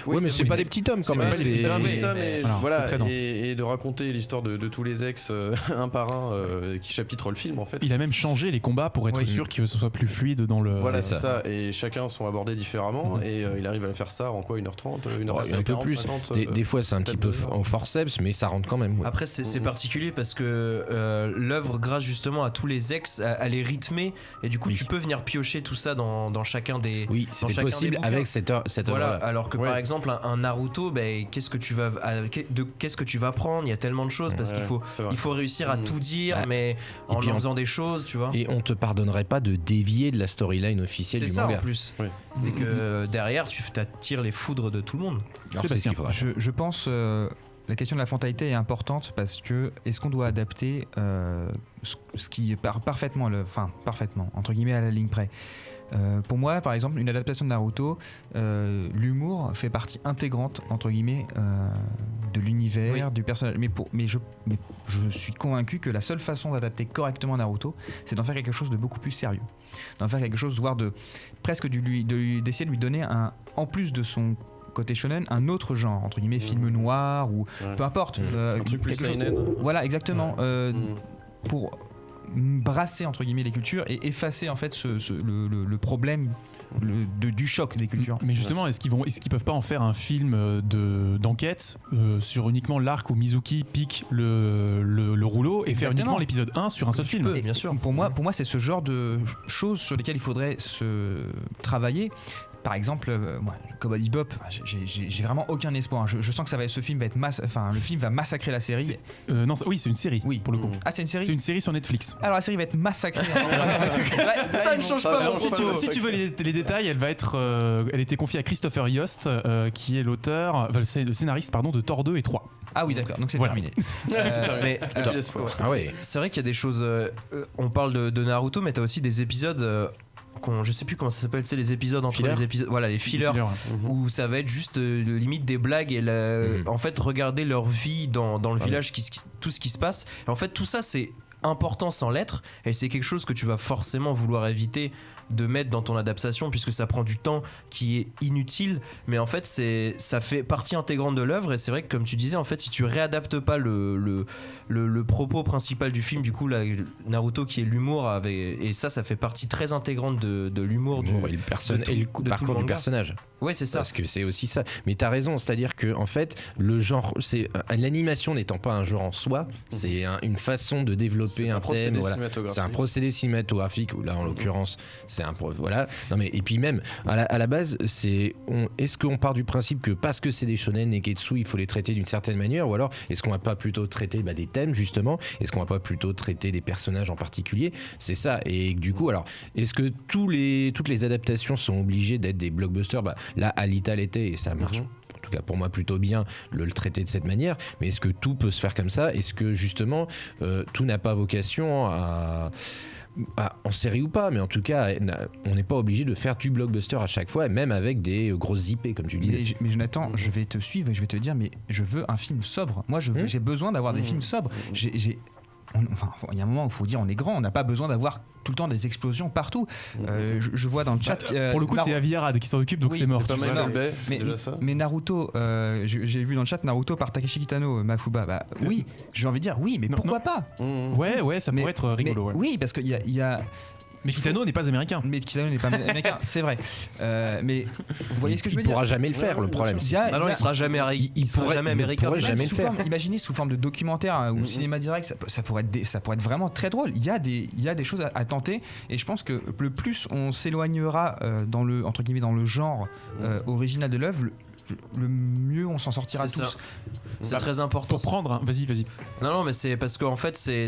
Oui, mais c'est pas des petits tomes quand même. C'est pas des petits tomes, mais Voilà, voilà, c'est très dense. et de raconter l'histoire de tous les ex un par un qui chapitrent le film en fait. Il a même changé les combats pour être sûr que ce soit plus fluide dans le. Voilà, c'est ça. Et chacun sont abordés différemment et il arrive à faire ça en quoi 1h30, 1h40, un peu plus. 50, Des fois, c'est un petit peu en forceps, mais ça rentre quand même. Ouais. Après, c'est particulier parce que l'œuvre, grâce justement à tous les ex, elle est rythmée et du coup, tu peux venir piocher tout ça dans chacun des. Oui, c'était possible avec cette voilà, œuvre-là. alors que par exemple, un Naruto, qu'est-ce que tu vas prendre? Il y a tellement de choses parce qu'il faut réussir à tout dire, mais en faisant des choses, tu vois. Et on te pardonnerait pas de dévier de la storyline officielle du manga. C'est ça en plus. Oui. C'est que derrière, tu t'attires les foudres de tout le monde. Alors, c'est ce qu'il faudra. Je pense la question de la frontalité est importante parce que est-ce qu'on doit adapter ce qui est parfaitement entre guillemets à la ligne près. Pour moi, par exemple, une adaptation de Naruto, l'humour fait partie intégrante entre guillemets de l'univers, du personnage. Mais je suis convaincu que la seule façon d'adapter correctement Naruto, c'est d'en faire quelque chose de beaucoup plus sérieux, d'en faire quelque chose, voire d'essayer de lui donner en plus de son côté shonen un autre genre, entre guillemets film noir ou peu importe. Un truc plus quelque chose- seinen. Voilà, exactement. Pour brasser entre guillemets les cultures et effacer en fait le problème du choc des cultures. Mais justement, est-ce qu'ils peuvent pas en faire un film d'enquête sur uniquement l'arc où Mizuki pique le rouleau et faire Exactement. uniquement l'épisode 1 sur un seul film? peux, bien sûr. Pour moi, c'est ce genre de choses sur lesquelles il faudrait se travailler. Par exemple, moi, Cowboy Bebop, j'ai vraiment aucun espoir. Je sens que le film va massacrer la série. Non, oui, c'est une série. Oui. Pour le coup. Ah, c'est une série. C'est une série sur Netflix. Alors la série va être massacrée. Ça ne change pas mon propos. Si tu veux les détails, elle était confiée à Christopher Yost, qui est le scénariste de Thor 2 et 3. Ah oui, d'accord. Donc c'est Voilà. terminé. Mais Plus d'espoir. Ah ouais. c'est vrai qu'il y a des choses. On parle de Naruto, mais t'as aussi des épisodes. Je sais plus comment ça s'appelle, c'est les épisodes entre Fillers. les épisodes, voilà les fillers, Filler, ouais. où ça va être juste limite des blagues et en fait regarder leur vie dans le village, tout ce qui se passe. Et en fait tout ça c'est important sans l'être et c'est quelque chose que tu vas forcément vouloir éviter de mettre dans ton adaptation puisque ça prend du temps qui est inutile, mais en fait ça fait partie intégrante de l'œuvre et c'est vrai que comme tu disais en fait si tu réadaptes pas le propos principal du film, du coup là, Naruto qui est l'humour et ça fait partie très intégrante de l'humour Et le parcours du personnage. Ouais, c'est ça. Parce que c'est aussi ça. Mais t'as raison, c'est-à-dire que en fait, le genre, c'est l'animation n'étant pas un genre en soi, c'est une façon de développer un thème. Voilà. C'est un procédé cinématographique. Ou là, en l'occurrence, c'est voilà. Non mais et puis même à la base, est-ce qu'on part du principe que parce que c'est des shonen neketsu, il faut les traiter d'une certaine manière, ou alors est-ce qu'on va pas plutôt traiter des thèmes justement? Est-ce qu'on va pas plutôt traiter des personnages en particulier? C'est ça. Et du coup, alors, est-ce que toutes les adaptations sont obligées d'être des blockbusters? Là, Alita l'était et ça marche. En tout cas pour moi plutôt bien le traiter de cette manière, mais est-ce que tout peut se faire comme ça? Est-ce que justement tout n'a pas vocation en série ou pas, mais en tout cas on n'est pas obligé de faire du blockbuster à chaque fois, même avec des grosses IP comme tu disais. Mais Jonathan, je vais te suivre et je vais te dire, mais je veux un film sobre. Moi, j'ai besoin d'avoir des films sobres. Il y a un moment où il faut dire on est grand, on n'a pas besoin d'avoir tout le temps des explosions partout. Je vois dans le chat. Pour le coup, c'est Avi Arad qui s'en occupe, donc Oui, c'est mort. C'est pas mal, Mais, c'est déjà ça. mais Naruto, j'ai vu dans le chat Naruto par Takeshi Kitano, Mafuba. Oui, j'ai envie de dire oui, mais Non, pourquoi pas? Ouais, ça pourrait être rigolo. Ouais. Oui, parce qu'il y a Mais Kitano n'est pas américain. Mais Kitano n'est pas américain, c'est vrai. Mais vous voyez ce que je veux Il dire? pourra jamais le faire, le problème. Il sera jamais américain. pourrait jamais le faire. Imaginez sous forme de documentaire ou cinéma direct, ça pourrait être vraiment très drôle. Il y a des choses à tenter et je pense que le plus on s'éloignera dans le genre original de l'œuvre, le mieux on s'en sortira C'est tous. ça. C'est très important. Pour prendre, vas-y. Non, mais c'est parce qu'en fait, c'est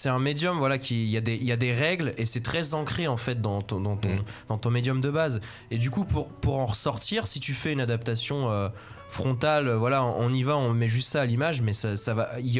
un médium, voilà, il y a des règles et c'est très ancré en fait dans ton médium de base. Et du coup, pour en ressortir, si tu fais une adaptation frontale, voilà, on y va, on met juste ça à l'image, mais ça va, il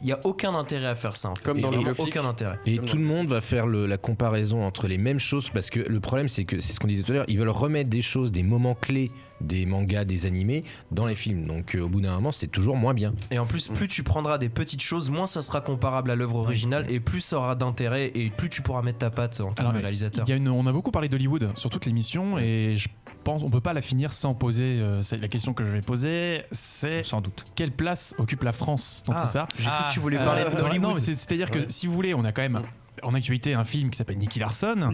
y a aucun intérêt à faire ça. En fait. Comme dans le biopic. aucun intérêt. Et tout le monde va faire la comparaison entre les mêmes choses parce que le problème c'est ce qu'on disait tout à l'heure, ils veulent remettre des choses, des moments clés des mangas, des animés dans les films. Donc au bout d'un moment, c'est toujours moins bien. Et en plus, plus tu prendras des petites choses, moins ça sera comparable à l'œuvre originale et plus ça aura d'intérêt et plus tu pourras mettre ta patte en tant que réalisateur. On a beaucoup parlé d'Hollywood sur toute l'émission et je pense on peut pas la finir sans poser la question que je vais poser, c'est Sans doute. quelle place occupe la France dans tout ça? J'ai cru que tu voulais parler d'Hollywood. Non, mais c'est-à-dire que si vous voulez, on a quand même en actualité un film qui s'appelle Nicky Larson,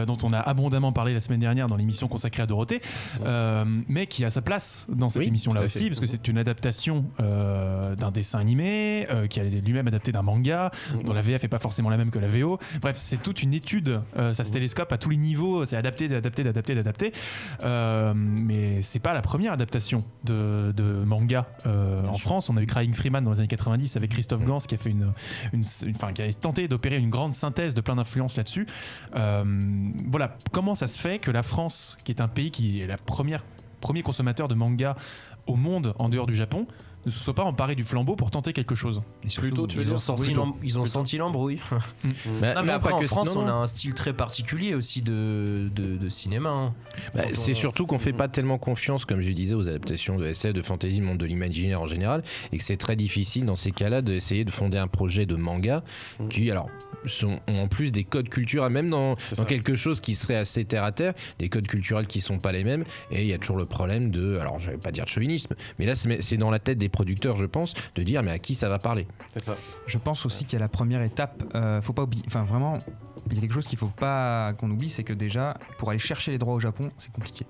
dont on a abondamment parlé la semaine dernière dans l'émission consacrée à Dorothée, mais qui a sa place dans cette émission-là aussi, parce que c'est une adaptation d'un dessin animé qui est lui-même adapté d'un manga, dont la VF n'est pas forcément la même que la VO. Bref, c'est toute une étude, ça se télescope à tous les niveaux, c'est adapté, mais c'est pas la première adaptation de manga en France. On a eu Crying Freeman dans les années 90 avec Christophe Gans qui a fait qui a tenté d'opérer une grande synthèse de plein d'influences là-dessus. Voilà, comment ça se fait que la France, qui est un pays qui est premier consommateur de manga au monde en dehors du Japon, ne se soit pas emparé du flambeau pour tenter quelque chose? Ils ont senti l'embrouille. Non, mais après en France, on a un style très particulier aussi de cinéma. Hein. C'est surtout qu'on fait pas tellement confiance, comme je disais, aux adaptations de SF, de fantasy, monde de l'imaginaire en général, et que c'est très difficile dans ces cas-là d'essayer de fonder un projet de manga qui, alors, ont en plus des codes culturels, même dans ça. quelque chose qui serait assez terre à terre, des codes culturels qui sont pas les mêmes, et il y a toujours le problème de, alors je vais pas dire de chauvinisme, mais là c'est dans la tête des producteurs, je pense, de dire mais à qui ça va parler. C'est ça. Je pense aussi qu'il y a la première étape, faut pas oublier, enfin vraiment, il y a quelque chose qu'il faut pas qu'on oublie, c'est que déjà, pour aller chercher les droits au Japon, c'est compliqué.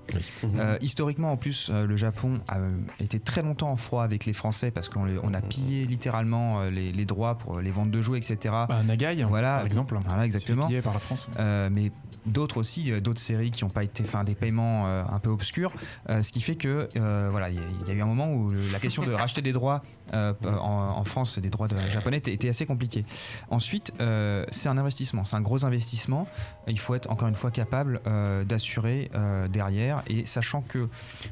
Historiquement, en plus, le Japon a été très longtemps en froid avec les Français parce qu'on a pillé littéralement les droits pour les ventes de jouets, etc. Nagai, voilà, par exemple. Voilà, exactement. C'est pillé par la France. Mais d'autres aussi, d'autres séries qui n'ont pas été, des paiements un peu obscurs, ce qui fait que voilà, il y a eu un moment où la question de racheter des droits en France, des droits japonais, était assez compliquée. Ensuite, c'est un investissement, c'est un gros investissement. Il faut être encore une fois capable d'assurer derrière, et sachant que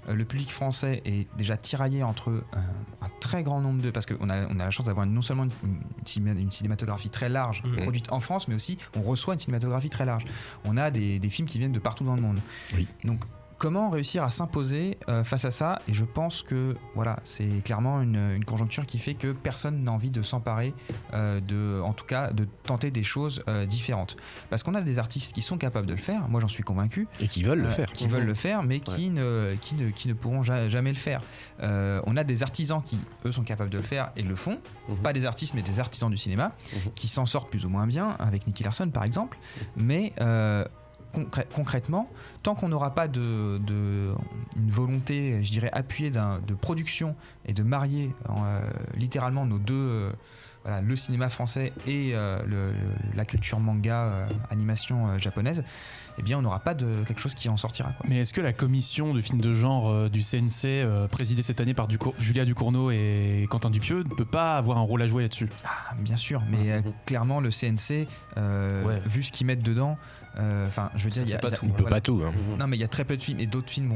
le public français est déjà tiraillé entre un très grand nombre de, parce qu'on a la chance d'avoir non seulement une cinématographie très large produite en France, mais aussi on reçoit une cinématographie très large. On a des films qui viennent de partout dans le monde. Oui. Donc comment réussir à s'imposer face à ça? Et je pense que voilà, c'est clairement une conjoncture qui fait que personne n'a envie de s'emparer en tout cas de tenter des choses différentes, parce qu'on a des artistes qui sont capables de le faire, moi j'en suis convaincu, Et qui veulent le faire. qui veulent le faire, mais qui ne pourront jamais le faire. On a des artisans qui eux sont capables de le faire et le font, pas des artistes mais des artisans du cinéma qui s'en sortent plus ou moins bien, avec Nicky Larson par exemple, mais concrètement, tant qu'on n'aura pas une volonté, je dirais, appuyée de production et de marier littéralement nos deux, le cinéma français et la culture manga, animation japonaise, eh bien on n'aura pas quelque chose qui en sortira, quoi. Mais est-ce que la commission de films de genre du CNC, présidée cette année par Julia Ducournau et Quentin Dupieux, ne peut pas avoir un rôle à jouer là-dessus? Bien sûr, mais clairement le CNC, vu ce qu'ils mettent dedans, je veux dire, il peut pas tout. Hein. Non, mais il y a très peu de films, et d'autres films,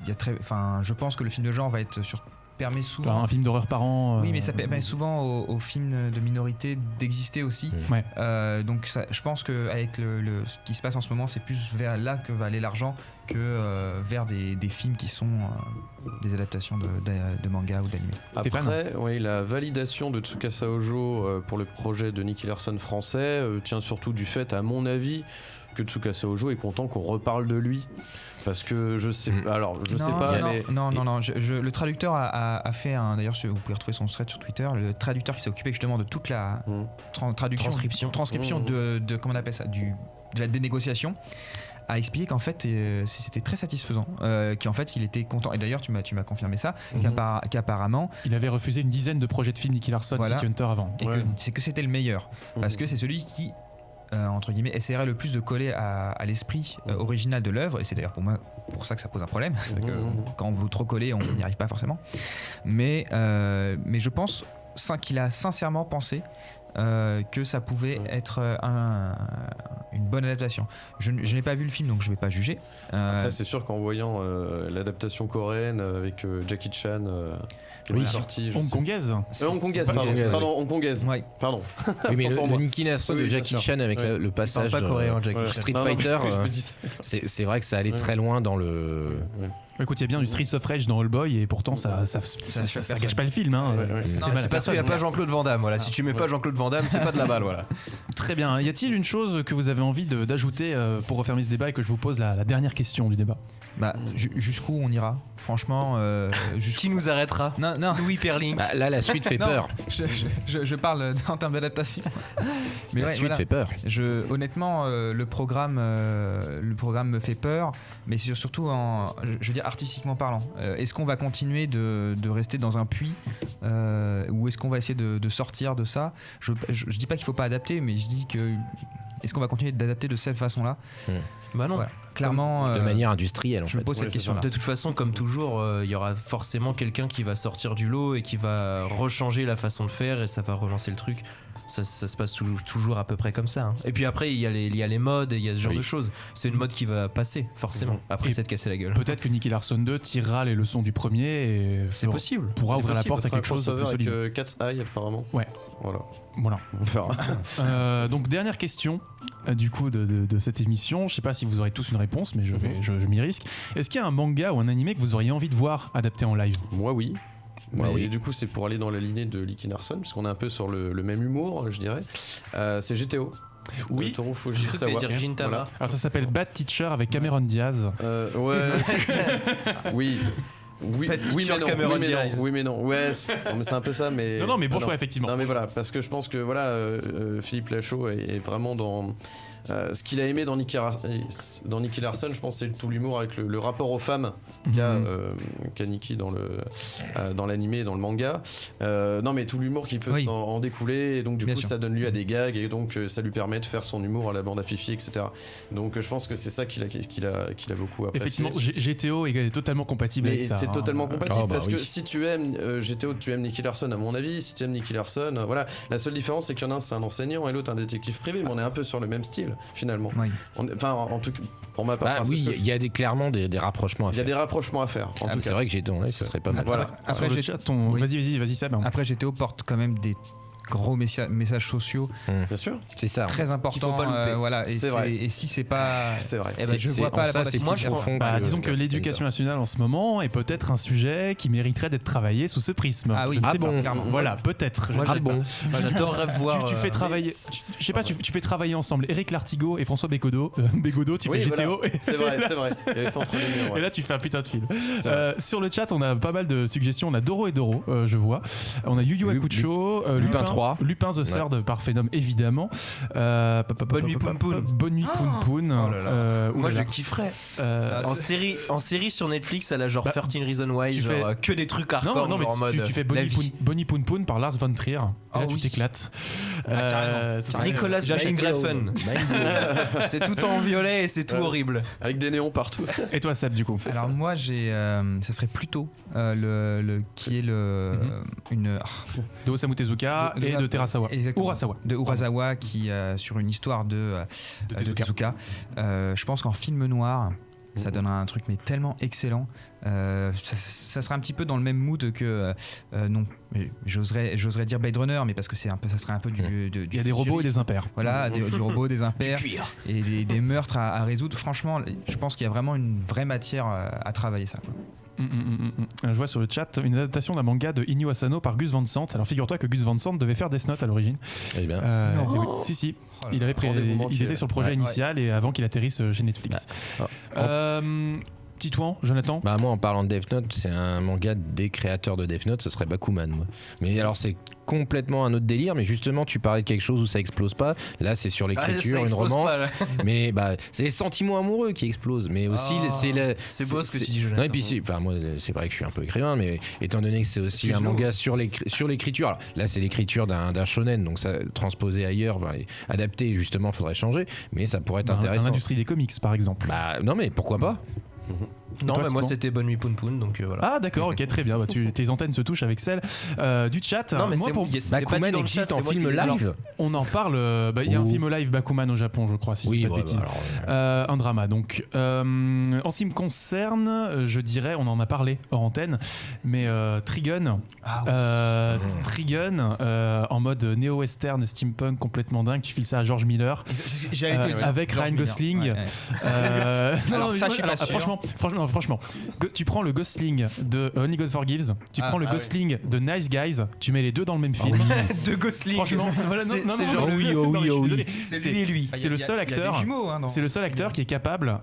je pense que le film de genre permet souvent un film d'horreur par an. Oui, mais ça permet souvent aux films de minorité d'exister aussi. Ouais. Donc je pense qu'avec ce qui se passe en ce moment, c'est plus vers là que va aller l'argent que vers des films qui sont des adaptations de manga ou d'anime. Après, oui, la validation de Tsukasa Ojo pour le projet de Nicky Larson français tient surtout du fait, à mon avis, que Tsukasa Ojo est content qu'on reparle de lui. Parce que je sais pas, le traducteur a fait d'ailleurs vous pouvez retrouver son thread sur Twitter, le traducteur qui s'est occupé justement de toute la transcription de comment on appelle ça, de la dénégociation, a expliqué qu'en fait c'était très satisfaisant, qu'en fait il était content, et d'ailleurs tu m'as confirmé ça, qu'apparemment il avait refusé une dizaine de projets de films Nicky Larson, City Hunter avant, et que c'était le meilleur, parce que c'est celui qui entre guillemets essaierait le plus de coller à l'esprit original de l'œuvre, et c'est d'ailleurs pour ça que ça pose un problème, c'est que quand on veut trop coller on n'y arrive pas forcément, mais je pense qu'il a sincèrement pensé que ça pouvait être une bonne adaptation. Je n'ai pas vu le film, donc je ne vais pas juger. Après, c'est sûr qu'en voyant l'adaptation coréenne avec Jackie Chan qui est sortie, hongkongaise. Hongkongaise. Ouais. Pardon. Oui, mais le Nicky Larson de Jackie Chan avec le passage pas coréen, Jackie Street Fighter, c'est vrai que ça allait très loin dans le. Écoute, il y a bien du Streets of Rage dans All Boy, et pourtant ça gâche pas le film. Hein. C'est parce qu'il n'y a pas Jean-Claude Van Damme. Voilà. Si tu mets pas Jean-Claude Van Damme, c'est pas de la balle. Voilà. Très bien. Y a-t-il une chose que vous avez envie d'ajouter pour refermer ce débat, et que je vous pose la dernière question du débat? Jusqu'où on ira? Franchement, qui nous arrêtera? Non. Louis Perling. Là, la suite fait peur. Je parle en termes d'adaptation. Mais la suite fait peur. Honnêtement, le programme me fait peur, mais c'est surtout je veux dire artistiquement parlant. Est-ce qu'on va continuer de rester dans un puits, ou est-ce qu'on va essayer de sortir de ça? Je dis pas qu'il faut pas adapter, mais je dis que est-ce qu'on va continuer d'adapter de cette façon-là? Bah non. Voilà. Clairement, de manière industrielle, en je me pose cette question-là. De toute façon, comme toujours, il y aura forcément quelqu'un qui va sortir du lot et qui va rechanger la façon de faire, et ça va relancer le truc. Ça se passe toujours à peu près comme ça. Hein. Et puis après, il y a les modes, il y a ce genre de choses. C'est une mode qui va passer, forcément. Après, c'est de casser la gueule. Peut-être que Nicky Larson 2 tirera les leçons du premier, et c'est possible. Pourra ouvrir la porte à quelque chose de plus solide. Avec Cat's Eye, apparemment. Ouais. Voilà. On verra. Donc dernière question du coup de cette émission. Je sais pas si vous aurez tous une réponse, mais je m'y risque. Est-ce qu'il y a un manga ou un animé que vous auriez envie de voir adapté en live? Moi oui. Ouais, mais oui. du coup c'est pour aller dans la lignée de Nicky Larson, puisqu'on est un peu sur le même humour, je dirais. C'est GTO. Oui. Toru J'ai cru que t'allais Fujisawa. dire Gintama. Alors ça s'appelle Bad Teacher avec Cameron Diaz. Ouais. Oui. Oui, Pas de oui, t-shirt mais non, Cameron oui, mais non, Diaz. oui, mais non. Ouais, non, mais c'est un peu ça, mais. Non, mais bon Alors, choix, effectivement. Non, mais voilà, parce que je pense que voilà, Philippe Lachaud est vraiment dans. Ce qu'il a aimé dans Nicky Larson, je pense, c'est tout l'humour avec le rapport aux femmes qu'a Nicky dans l'animé et dans le manga. Non, mais tout l'humour qui peut Oui. en découler, et donc du Bien coup, sûr. ça donne lieu à des gags, et donc ça lui permet de faire son humour à la bande à Fifi, etc. Donc je pense que c'est ça qu'il a beaucoup apprécié. Effectivement, GTO est totalement compatible Mais avec ça. c'est hein. totalement compatible Ah, bah parce que oui. si tu aimes GTO, tu aimes Nicky Larson à mon avis. Si tu aimes Nicky Larson, voilà. La seule différence c'est qu'il y en a un c'est un enseignant et l'autre un détective privé, mais on est un peu sur le même style finalement. Oui. Enfin en tout cas pour ma part. Bah enfin, c'est oui, ce que il y a clairement des rapprochements à il y a faire. des rapprochements à faire. En Ah, tout mais c'est cas. vrai que j'étais en live, ce serait pas mal. Voilà. Sur Après, le chat, Oui. Vas-y Seb. Après, GTO porte quand même des gros messages sociaux Bien sûr. C'est ça. très importants. pas louper. Voilà. Et, C'est vrai. et si c'est pas. C'est vrai. Eh ben, je vois pas la ça, bande à c'est Fifi. moi, plus je prends- profond. Bah, que disons que le l'éducation nationale en ce moment est peut-être un sujet qui mériterait d'être travaillé sous ce prisme. Ah oui, Je ne ah sais pas. bon, clairement. Voilà, peut-être. je Moi, ne sais Ah pas. bon. J'adorerais voir. Tu fais travailler, je sais pas, tu fais travailler ensemble Eric Lartigot et François Bégodeau, tu Oui, fais voilà. GTO. C'est vrai. Il y avait fait entre les murs, ouais. Et là, tu fais un putain de film. C'est vrai. Sur le chat, on a pas mal de suggestions. On a Doro et Doro, je vois. On a Yu Yu Hakusho, Lupin 3. Lupin the Third par Phénom, évidemment. Bonne nuit, Poun Poun. Bonne nuit, Poun Poun. Oh là là. Moi, je oulala. kifferais. Euh, En série sur Netflix, elle a genre Bah, 13 Reasons Why, tu genre fais- que des trucs hardcore, non, mais genre en mode tu fais la vie. Bonnie Poun Poun par Lars von Trier. Et là, Ah tu oui. t'éclates. carrément. Ce serait- Nicolas J'achète Greffen. C'est tout en violet et c'est tout horrible. Avec des néons partout. Et toi, Seb, du coup Alors moi ça serait plutôt le qui est le une de Osamu Tezuka et de Terasawa. Exactement. Urasawa. De Urasawa qui sur une histoire de Tezuka. Je pense qu'en film noir ça donnera un truc mais tellement excellent. Ça serait un petit peu dans le même mood que non, mais j'oserais dire Blade Runner, mais parce que ça serait un peu du Il y a des robots et des impairs. voilà, du robot, des impairs et des meurtres à résoudre. Franchement, je pense qu'il y a vraiment une vraie matière à travailler ça, quoi. Je vois sur le chat une adaptation d'un manga de Inyo Asano par Gus Van Sant. Alors figure-toi que Gus Van Sant devait faire Death Note à l'origine. Eh bien. Et oui. Si. Oh là Il, avait Rendez-vous manqué, il était ouais. sur le projet Ouais, initial et avant qu'il atterrisse chez Netflix. Titouan, Jonathan. Bah moi en parlant de Death Note, c'est un manga des créateurs de Death Note, ce serait Bakuman moi. Mais alors c'est complètement un autre délire, mais justement tu parlais de quelque chose où ça explose pas, là c'est sur l'écriture, une romance, mais bah c'est les sentiments amoureux qui explosent, mais aussi C'est beau ce que tu dis, Non, Jonathan. et puis enfin moi c'est vrai que je suis un peu écrivain, mais étant donné que c'est aussi un manga sur l'écriture, alors, là c'est l'écriture d'un shonen, donc ça transposé ailleurs, adapté justement faudrait changer, mais ça pourrait être Dans intéressant. l'industrie des comics, par exemple. Bah non mais pourquoi pas. Non, toi, mais moi Titouan c'était Bonne nuit Poun Poun, donc voilà. Ah d'accord, ok, très bien. Bah, tes antennes se touchent avec celles du chat. Non, mais Moi, c'est pour- Bakuman existe en film live. on en parle. Il y a un Oh. film live Bakuman au Japon, je crois, si je dis pas de bêtises. Un drama. Donc, en ce qui me concerne, je dirais, on en a parlé hors antenne, mais Trigun, Trigun en mode néo-western, steampunk complètement dingue. Tu files ça à George Miller avec Ryan Gosling. Alors ça, je suis pas sûr. Franchement, tu prends le Gosling de Only God Forgives, tu prends le Gosling de Nice Guys, tu mets les deux dans le même film. De Gosling. Franchement, voilà, non, C'est non, genre non, oui, non, oh oui, je suis oh oui. désolé. C'est lui et lui. C'est le seul acteur. C'est le seul acteur qui est capable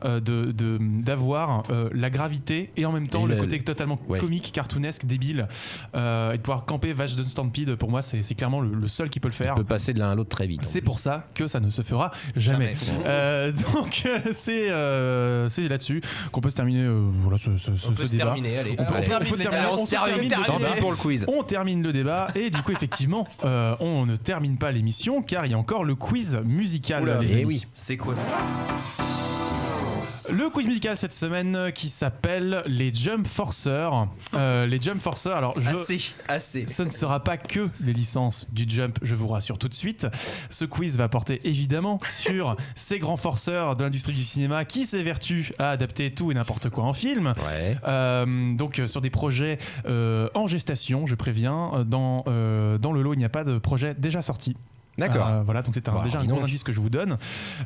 d'avoir la gravité et en même temps Et le le- côté totalement ouais. comique, cartoonesque, débile, et de pouvoir camper Vache de Stampede. Pour moi, c'est clairement le seul qui peut le faire. On peut passer de l'un à l'autre très vite. C'est pour ça que ça ne se fera jamais. Donc c'est là-dessus qu'on peut se terminer voilà, ce On peut se débat. terminer, allez. On peut Allez. terminer On se termine le le débat. pour le quiz. On termine le débat et du coup effectivement on ne termine pas l'émission car il y a encore le quiz musical. Oula, les eh amis. oui. C'est quoi ça? Le quiz musical cette semaine qui s'appelle les Jump Forceurs. Les Jump Forceurs, alors Assez. ce ne sera pas que les licences du Jump, je vous rassure tout de suite. Ce quiz va porter évidemment sur ces grands forceurs de l'industrie du cinéma qui s'évertuent à adapter tout et n'importe quoi en film. Ouais. Donc sur des projets en gestation, je préviens. Dans le lot, il n'y a pas de projet déjà sorti. D'accord. Voilà, donc c'est déjà un gros indice que je vous donne.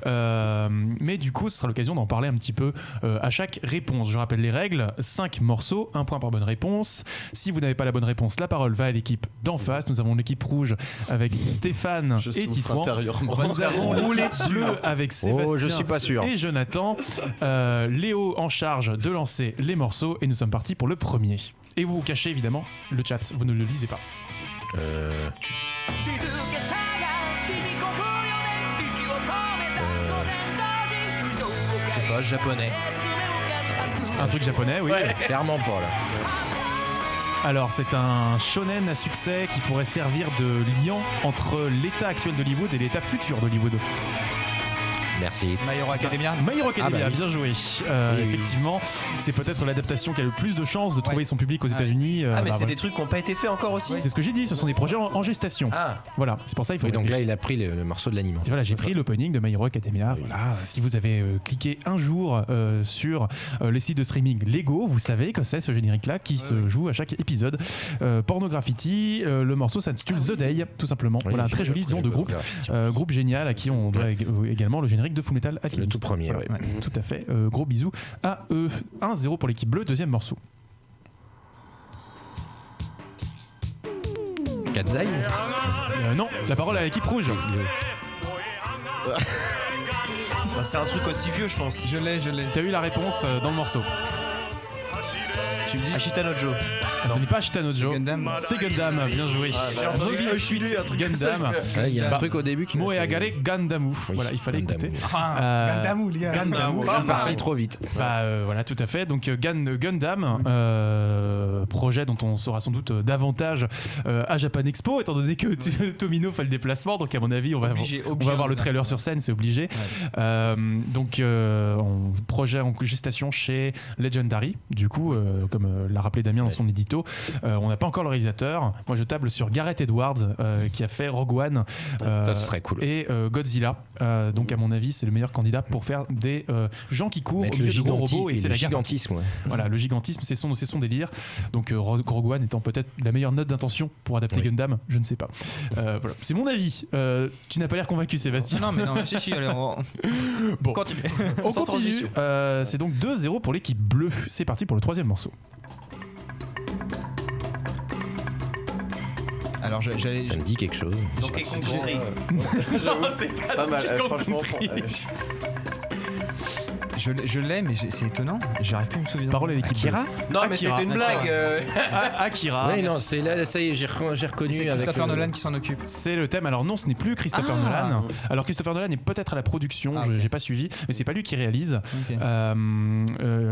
Mais du coup, ce sera l'occasion d'en parler un petit peu à chaque réponse. Je rappelle les règles 5 morceaux, 1 point par bonne réponse. Si vous n'avez pas la bonne réponse, la parole va à l'équipe d'en face. Nous avons l'équipe rouge avec Stéphane et Titouan. Nous avons l'équipe bleue avec Sébastien je suis pas sûr. et Jonathan. Léo en charge de lancer les morceaux et nous sommes partis pour le premier. Et vous cachez évidemment le chat, vous ne le lisez pas. Je sais pas, japonais. Un truc japonais, oui. Clairement pas là. Alors, c'est un shonen à succès qui pourrait servir de lien entre l'état actuel d'Hollywood et l'état futur d'Hollywood. Merci. My Hero Academia. My Hero Academia, Ah bah oui. bien joué. Effectivement, c'est peut-être l'adaptation qui a le plus de chances de trouver son public aux États-Unis. Mais c'est voilà. des trucs qui n'ont pas été faits encore aussi. C'est ce que j'ai dit, ce sont des projets en gestation. Ah, Voilà, c'est pour ça il faut. Oui, donc là, réfléchir. il a pris le morceau de l'anime. Et voilà, j'ai pris l'opening de My Hero Academia. Voilà, si vous avez cliqué un jour sur les sites de streaming Lego, vous savez que c'est ce générique-là qui se joue à chaque épisode. Pornograffiti, le morceau s'intitule The Day, tout simplement. Oui, voilà, un j'ai très joli nom de groupe. Groupe génial à qui on doit également le générique de Fullmetal Alchemist. Le tout premier, Voilà, tout à fait. Gros bisous à eux. 1-0 pour l'équipe bleue, deuxième morceau. Katzai. Non, la parole à l'équipe rouge. bah, c'est un truc aussi vieux, je pense. Je l'ai. T'as eu la réponse dans le morceau. Tu me dis Ashita no Joe. Ce n'est pas Ashita no Joe. Gundam. C'est Gundam, bien joué. J'ai entendu Mobile Suit Gundam. Il y a un Bah, truc au début qui Moeagare Gandamu. Oui, Voilà, il fallait Gandamu. écouter. Gundam, les gars. Gandamu. parti trop vite. Voilà, tout à fait. Donc Gundam, projet dont on saura sans doute davantage à Japan Expo, étant donné que Tomino fait le déplacement. Donc à mon avis, on va voir le trailer sur scène, c'est obligé. Donc projet en gestation chez Legendary. Du coup, comme l'a rappelé Damien dans son édito, on n'a pas encore le réalisateur. Moi, je table sur Gareth Edwards qui a fait Rogue One. Ça, ce serait cool. Et Godzilla. Donc à mon avis, c'est le meilleur candidat pour faire des gens qui courent Avec au le milieu de gros robots gigantisme, et c'est la guerre. gigantisme. Ouais. Voilà, le gigantisme, c'est son délire. Donc Rogue One étant peut-être la meilleure note d'intention pour adapter Gundam, je ne sais pas. Voilà. C'est mon avis. Tu n'as pas l'air convaincu, Sébastien. Non, mais non, si, allez, on Bon, continue. on Sans continue. transition. C'est donc 2-0 pour l'équipe bleue. C'est parti pour le troisième morceau. Alors, j'allais. Ça me dit quelque chose. Donkey Kong Country. Non, c'est pas mal, Donkey Kong franchement. Country. Je l'ai, mais c'est étonnant. J'arrive plus à me souvenir. Parole à l'équipe Akira. Non, mais Akira, c'était une d'accord. blague. Akira. Oui, non, c'est là, ça y est, j'ai reconnu. C'est avec Christopher Nolan qui s'en occupe. C'est le thème. Alors non, ce n'est plus Christopher Nolan. Alors Christopher Nolan est peut-être à la production, j'ai pas suivi, mais c'est pas lui qui réalise. Ok.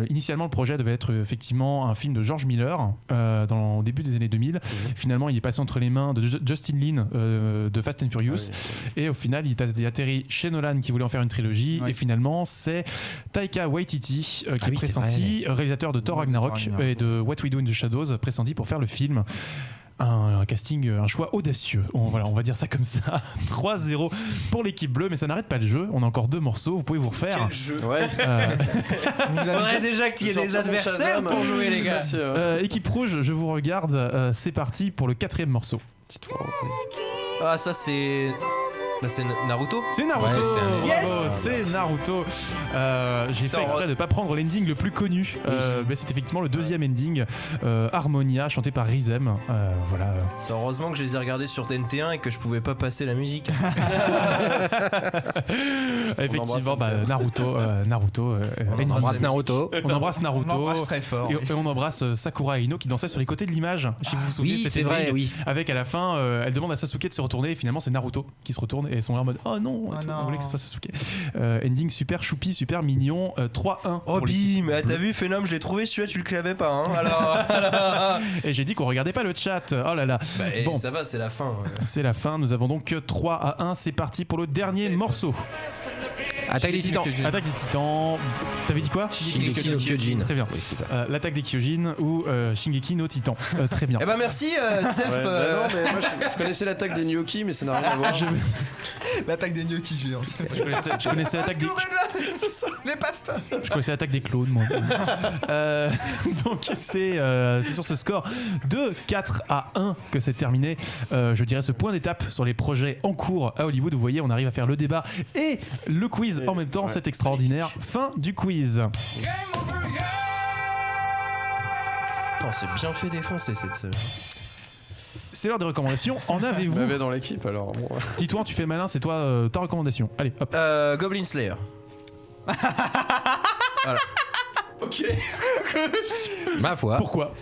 Initialement, le projet devait être effectivement un film de George Miller dans le début des années 2000. Finalement, il est passé entre les mains de Justin Lin de Fast and Furious. Et au final, il est atterri chez Nolan qui voulait en faire une trilogie. Ouais. Et finalement, c'est Taika Waititi qui est oui, c'est pressenti, réalisateur de Thor Ragnarok et de What We Do in the Shadows, pressenti pour faire le film. Un casting, un choix audacieux. On va dire ça comme ça. 3-0 pour l'équipe bleue, mais ça n'arrête pas le jeu. On a encore 2 morceaux, vous pouvez vous refaire. Quel jeu. Ouais. Vous avez Faudrait déjà qu'il y ait des adversaires pour jouer, les gars. Merci, Équipe rouge, je vous regarde. C'est parti pour le 4e morceau. Ah, ça c'est. Bah, c'est Naruto. C'est Naruto. Ouais, c'est un- Bravo, c'est Naruto. J'ai fait exprès de ne pas prendre l'ending le plus connu, mais c'est effectivement le 2e ending, Harmonia, chanté par Rizem. Voilà. Heureusement que je les ai regardés sur TNT1 et que je pouvais pas passer la musique. Effectivement, Naruto. On embrasse Naruto. On embrasse Naruto. On embrasse très fort. Et on embrasse Sakura Ino qui dansait sur les côtés de l'image. Je sais pas si vous vous souvenez de Oui, cet c'est vrai, ending. oui. Avec à la fin, elle demande à Sasuke de se retourner et finalement c'est Naruto qui se retourne et ils sont là en mode oh non, Oh et tout. non. On voulait que ce soit Sasuke. Ending super choupi, super mignon. 3-1. Oh pour l'équipe. bim, t'as vu Phenom, je l'ai trouvé, celui-là tu le clavais pas, hein. Alors. Et j'ai dit qu'on regardait pas le chat. Oh là là. Bah, Bon. ça va, c'est la fin. C'est la fin. Nous avons donc 3-1. C'est parti pour le dernier morceau. Attaque des Titans. Attaque des Titans. T'avais dit quoi? Shingeki no Kyojin. Très bien. Oui, c'est ça. L'attaque des Kyojin ou Shingeki no Titan. Très bien. Eh ben merci Steph. Ouais, bah non, mais moi je connaissais l'attaque des gnocchis, mais ça n'a rien à voir. L'attaque des gnocchis géants. Je connaissais l'attaque des... Les pastas. Je connaissais l'attaque des clones, moi. Donc c'est sur ce score de 4-1 que c'est terminé. Je dirais ce point d'étape sur les projets en cours à Hollywood. Vous voyez, on arrive à faire le débat et le quiz en même temps. C'est extraordinaire. Fin du quiz. Attends, c'est bien fait défoncer cette semaine. C'est l'heure des recommandations. En avez-vous? Vous m'avez dans l'équipe alors. Bon. Titouan, tu fais malin, c'est toi ta recommandation. Allez, hop. Goblin Slayer. Voilà. Ok. Ma foi. Pourquoi?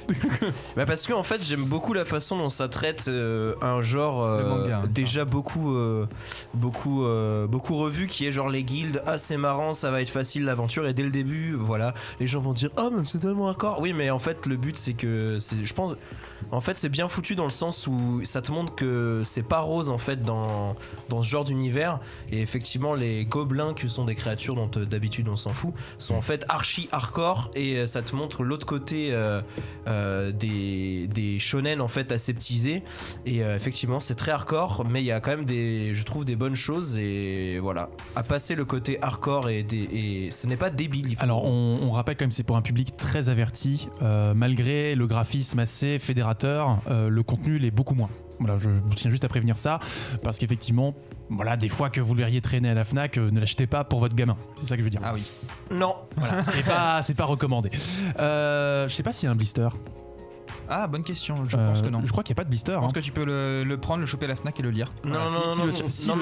Bah parce que en fait j'aime beaucoup la façon dont ça traite un genre Le manga, déjà beaucoup revu, qui est genre les guildes. Ah c'est marrant, ça va être facile l'aventure, et dès le début voilà les gens vont dire ah mais c'est tellement hardcore. Oui mais en fait le but c'est que je pense en fait c'est bien foutu dans le sens où ça te montre que c'est pas rose en fait dans ce genre d'univers, et effectivement les gobelins, qui sont des créatures dont d'habitude on s'en fout, sont en fait archi hardcore, et ça te montre l'autre côté des shonen en fait aseptisés, et effectivement c'est très hardcore, mais il y a quand même je trouve des bonnes choses, et voilà, à passer le côté hardcore et ce n'est pas débile. Alors on rappelle quand même, c'est pour un public très averti, malgré le graphisme assez fédérateur, le contenu l'est beaucoup moins. Voilà, je tiens juste à prévenir ça, parce qu'effectivement, voilà, des fois que vous le verriez traîner à la Fnac, ne l'achetez pas pour votre gamin. C'est ça que je veux dire. Ah oui. Non, Voilà, c'est pas recommandé. Je sais pas s'il y a un blister. Ah, bonne question. Je pense que non. Je crois qu'il n'y a pas de blister. Je pense que tu peux le prendre, le choper à la Fnac et le lire. non,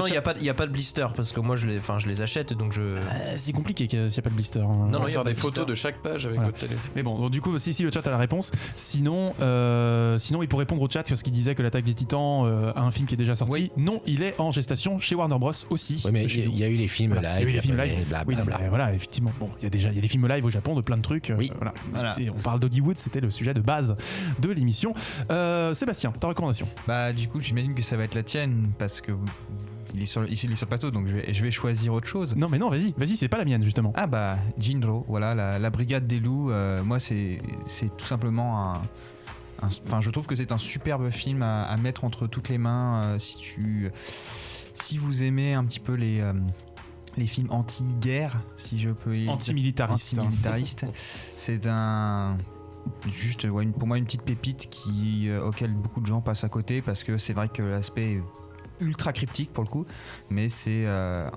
il y a pas de blister, parce que moi je les achète, donc je. C'est compliqué s'il n'y a pas de blister. Non, On va il y a faire pas des de photos blister. de chaque page avec Voilà. votre télé. Mais bon, donc, du coup, si le chat a la réponse. Sinon, il faut répondre au chat, parce qu'il disait que l'Attaque des Titans a un film qui est déjà sorti. Oui. Non, il est en gestation chez Warner Bros aussi. Oui, mais Chez nous. il y a eu les films Voilà, live. il y a eu les films live. Oui, non, Blablabla. mais voilà, effectivement. Bon, il y a des films live au Japon de plein de trucs. Oui. Voilà. On parle d'Hollywood, c'était le sujet de base de l'émission. Sébastien, ta recommandation? Bah, du coup, j'imagine que ça va être la tienne, parce que il est sur le plateau, donc je vais choisir autre chose. Non, mais non, vas-y, c'est pas la mienne justement. Ah bah, Jinro, voilà, la brigade des loups. Moi, c'est tout simplement enfin, je trouve que c'est un superbe film à mettre entre toutes les mains, si vous aimez un petit peu les films anti-guerre, si je peux. Antimilitariste. Antimilitariste. C'est juste pour moi une petite pépite auquel beaucoup de gens passent à côté, parce que c'est vrai que l'aspect est ultra cryptique pour le coup, mais c'est un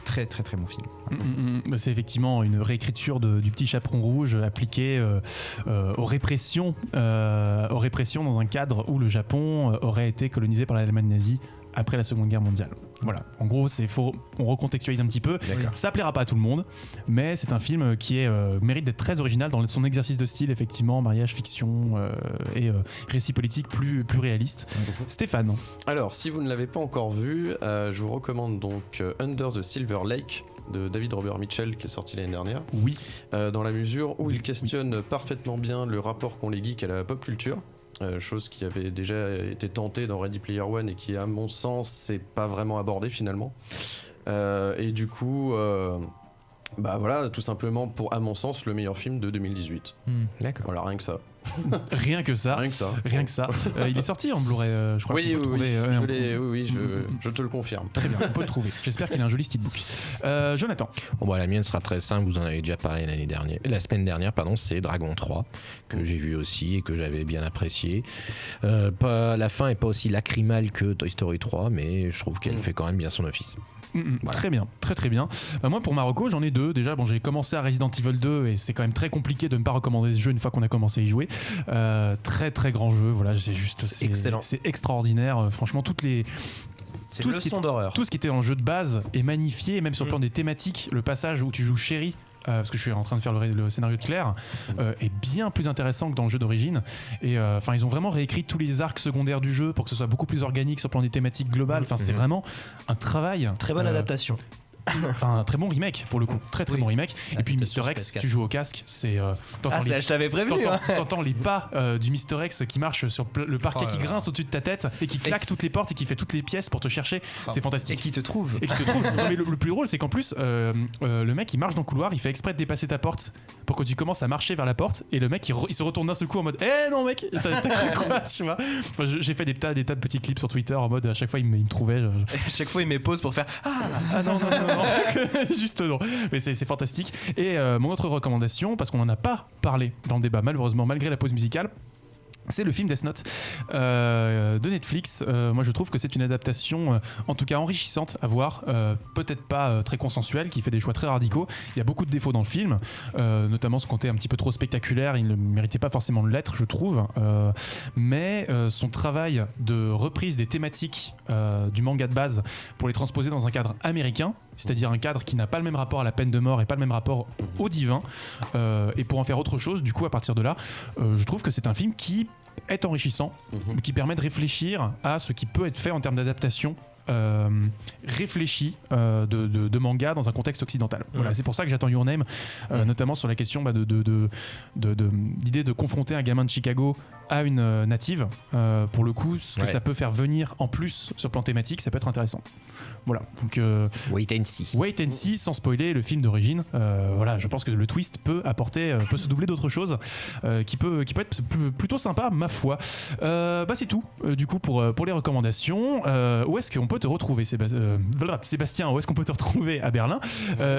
très très très bon film. C'est effectivement une réécriture du Petit Chaperon Rouge appliquée aux répressions dans un cadre où le Japon aurait été colonisé par l'Allemagne nazie après la Seconde Guerre mondiale. Voilà, en gros, on recontextualise un petit peu. Ça plaira pas à tout le monde, mais c'est un film qui mérite d'être très original dans son exercice de style, effectivement, mariage, fiction et récit politique plus réaliste. Stéphane. Alors, si vous ne l'avez pas encore vu, je vous recommande donc Under the Silver Lake de David Robert Mitchell, qui est sorti l'année dernière. Oui. Dans la mesure où il questionne parfaitement bien le rapport qu'ont les geeks à la pop culture. Chose qui avait déjà été tentée dans Ready Player One et qui, à mon sens, c'est pas vraiment abordé finalement. Et du coup, bah voilà, tout simplement, à mon sens, le meilleur film de 2018. D'accord. Voilà, rien que ça. Rien que ça. Rien que ça. Il est sorti en Blu-ray, je crois. Oui, qu'on peut le trouver, je te le confirme. Très bien, on peut le trouver. J'espère qu'il a un joli steelbook. Jonathan. Bon, bah, la mienne sera très simple, vous en avez déjà parlé la semaine dernière, c'est Dragon 3, que j'ai vu aussi et que j'avais bien apprécié. La fin est pas aussi lacrymale que Toy Story 3, mais je trouve qu'elle fait quand même bien son office. Voilà. Très bien, très bien. Moi, pour Marocco, j'en ai deux. Déjà, j'ai commencé à Resident Evil 2 et c'est quand même très compliqué de ne pas recommander ce jeu une fois qu'on a commencé à y jouer. Très très grand jeu. Voilà, c'est excellent. C'est extraordinaire. Franchement, C'est une leçon d'horreur. Tout ce qui était en jeu de base est magnifié, même sur le plan des thématiques. Le passage où tu joues Sherry, parce que je suis en train de faire le scénario de Claire, est bien plus intéressant que dans le jeu d'origine. Et ils ont vraiment réécrit tous les arcs secondaires du jeu pour que ce soit beaucoup plus organique sur le plan des thématiques globales. C'est vraiment un travail. Très bonne adaptation. Enfin, un très bon remake pour le coup, très Oui. bon remake. Et puis Mister sur X, PS4. tu joues au casque, c'est t'entends les- je t'avais prévenu. hein. T'entends les pas du Mister X qui marche sur le parquet, Oh là qui là. grince au-dessus de ta tête et qui claque toutes les portes et qui fait toutes les pièces pour te chercher. C'est Et fantastique. qui te trouve. Et qui te trouve. Non, mais le plus drôle, c'est qu'en plus, le mec il marche dans le couloir, il fait exprès de dépasser ta porte pour que tu commences à marcher vers la porte. Et le mec il se retourne d'un seul coup en mode Eh non, mec, t'as cru quoi, tu vois. Enfin, j'ai fait des tas de petits clips sur Twitter en mode à chaque fois il me trouvait. À chaque fois, il met pause pour faire Ah non, juste non. Mais c'est fantastique. Et mon autre recommandation, parce qu'on n'en a pas parlé dans le débat, malheureusement, malgré la pause musicale, c'est le film Death Note de Netflix. Moi je trouve que c'est une adaptation en tout cas enrichissante à voir, peut-être pas très consensuelle, qui fait des choix très radicaux. Il y a beaucoup de défauts dans le film, notamment ce côté un petit peu trop spectaculaire. Il ne méritait pas forcément de l'être, je trouve, mais son travail de reprise des thématiques du manga de base pour les transposer dans un cadre américain, c'est-à-dire un cadre qui n'a pas le même rapport à la peine de mort et pas le même rapport au divin, et pour en faire autre chose, du coup à partir de là, je trouve que c'est un film qui est enrichissant, qui permet de réfléchir à ce qui peut être fait en termes d'adaptation réfléchi de manga dans un contexte occidental. Voilà, c'est pour ça que j'attends Your Name, notamment sur la question de l'idée de confronter un gamin de Chicago à une native. Pour le coup, ce que ça peut faire venir en plus sur le plan thématique, ça peut être intéressant. Voilà, donc Wait and see. Wait and see, sans spoiler le film d'origine. Voilà, je pense que le twist peut apporter, peut se doubler d'autres choses, qui peut être plutôt sympa, ma foi. C'est tout, du coup, pour les recommandations. Où est-ce qu'on peut te retrouver, Sébastien? Où est-ce qu'on peut te retrouver à Berlin?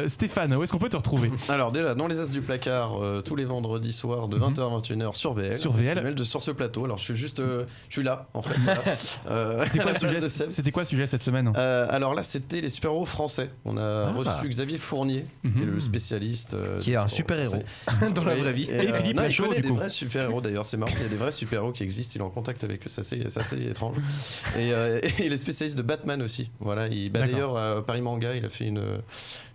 Stéphane, où est-ce qu'on peut te retrouver? Alors déjà, dans les As du Placard, tous les vendredis soirs de 20h à 21h sur VL. Sur VL. Sur ce plateau. Alors je suis là, en fait. Voilà. C'était quoi le sujet cette semaine? Alors là, c'était les super-héros français. On a reçu Xavier Fournier, qui est le spécialiste. qui est un super-héros dans la vraie vie. Et Philippe Lachaud, il connaît du des coup. vrais super-héros d'ailleurs, c'est marrant, il y a des vrais super-héros qui existent, il est en contact avec eux, c'est assez étrange. Et il est spécialiste de Batman aussi. Voilà, d'ailleurs à Paris Manga, il a fait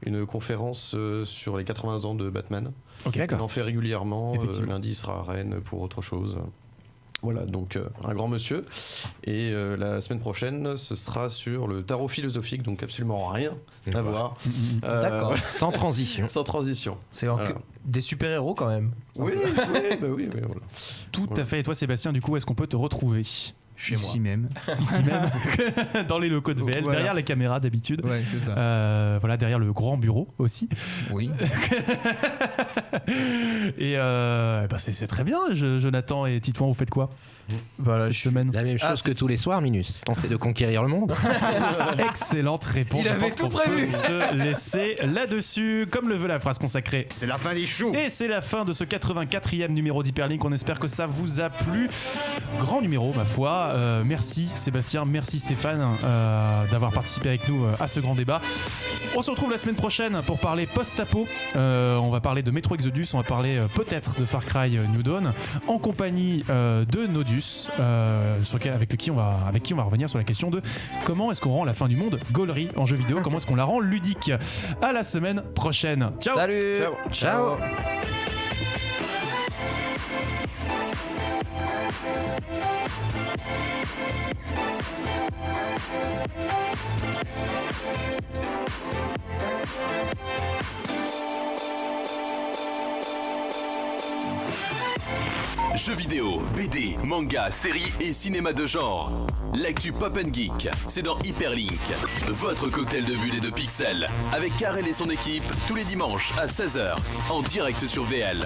une conférence sur les 80 ans de Batman. Ok, On en fait régulièrement. Effectivement. Lundi, il sera à Rennes pour autre chose. Voilà, donc un grand monsieur. Et la semaine prochaine, ce sera sur le tarot philosophique, donc absolument rien à voir. D'accord. Sans transition. Sans transition. C'est Voilà. des super-héros quand même. Oui, oui, voilà. Tout à fait. Et toi, Sébastien, du coup, où est-ce qu'on peut te retrouver? Chez Ici même. Ici même, dans les locaux de VL, Voilà. derrière les caméras d'habitude. Ouais, c'est ça. Voilà, derrière le grand bureau aussi. Oui. Et c'est très bien. Jonathan et Titouan, vous faites quoi Voilà, cette semaine? La même chose que tous les soirs, Minus. Tenter de conquérir le monde. Excellente réponse. Il Je avait pense tout qu'on prévu. peut se laisser là-dessus, comme le veut la phrase consacrée. C'est la fin des choux. Et c'est la fin de ce 84e numéro d'Hyperlink. On espère que ça vous a plu. Grand numéro, ma foi. Merci Sébastien, merci Stéphane d'avoir participé avec nous à ce grand débat. On se retrouve la semaine prochaine pour parler post-apo. On va parler de Metro Exodus, on va parler peut-être de Far Cry New Dawn, en compagnie de Nodus, avec qui on va revenir sur la question de comment est-ce qu'on rend la fin du monde gaulerie en jeu vidéo, comment est-ce qu'on la rend ludique. À la semaine prochaine. Ciao. Salut. Ciao. Jeux vidéo, BD, manga, séries et cinéma de genre. L'actu Pop & Geek, c'est dans Hyperlink. Votre cocktail de bulles et de pixels. Avec Karel et son équipe, tous les dimanches à 16h, en direct sur VL.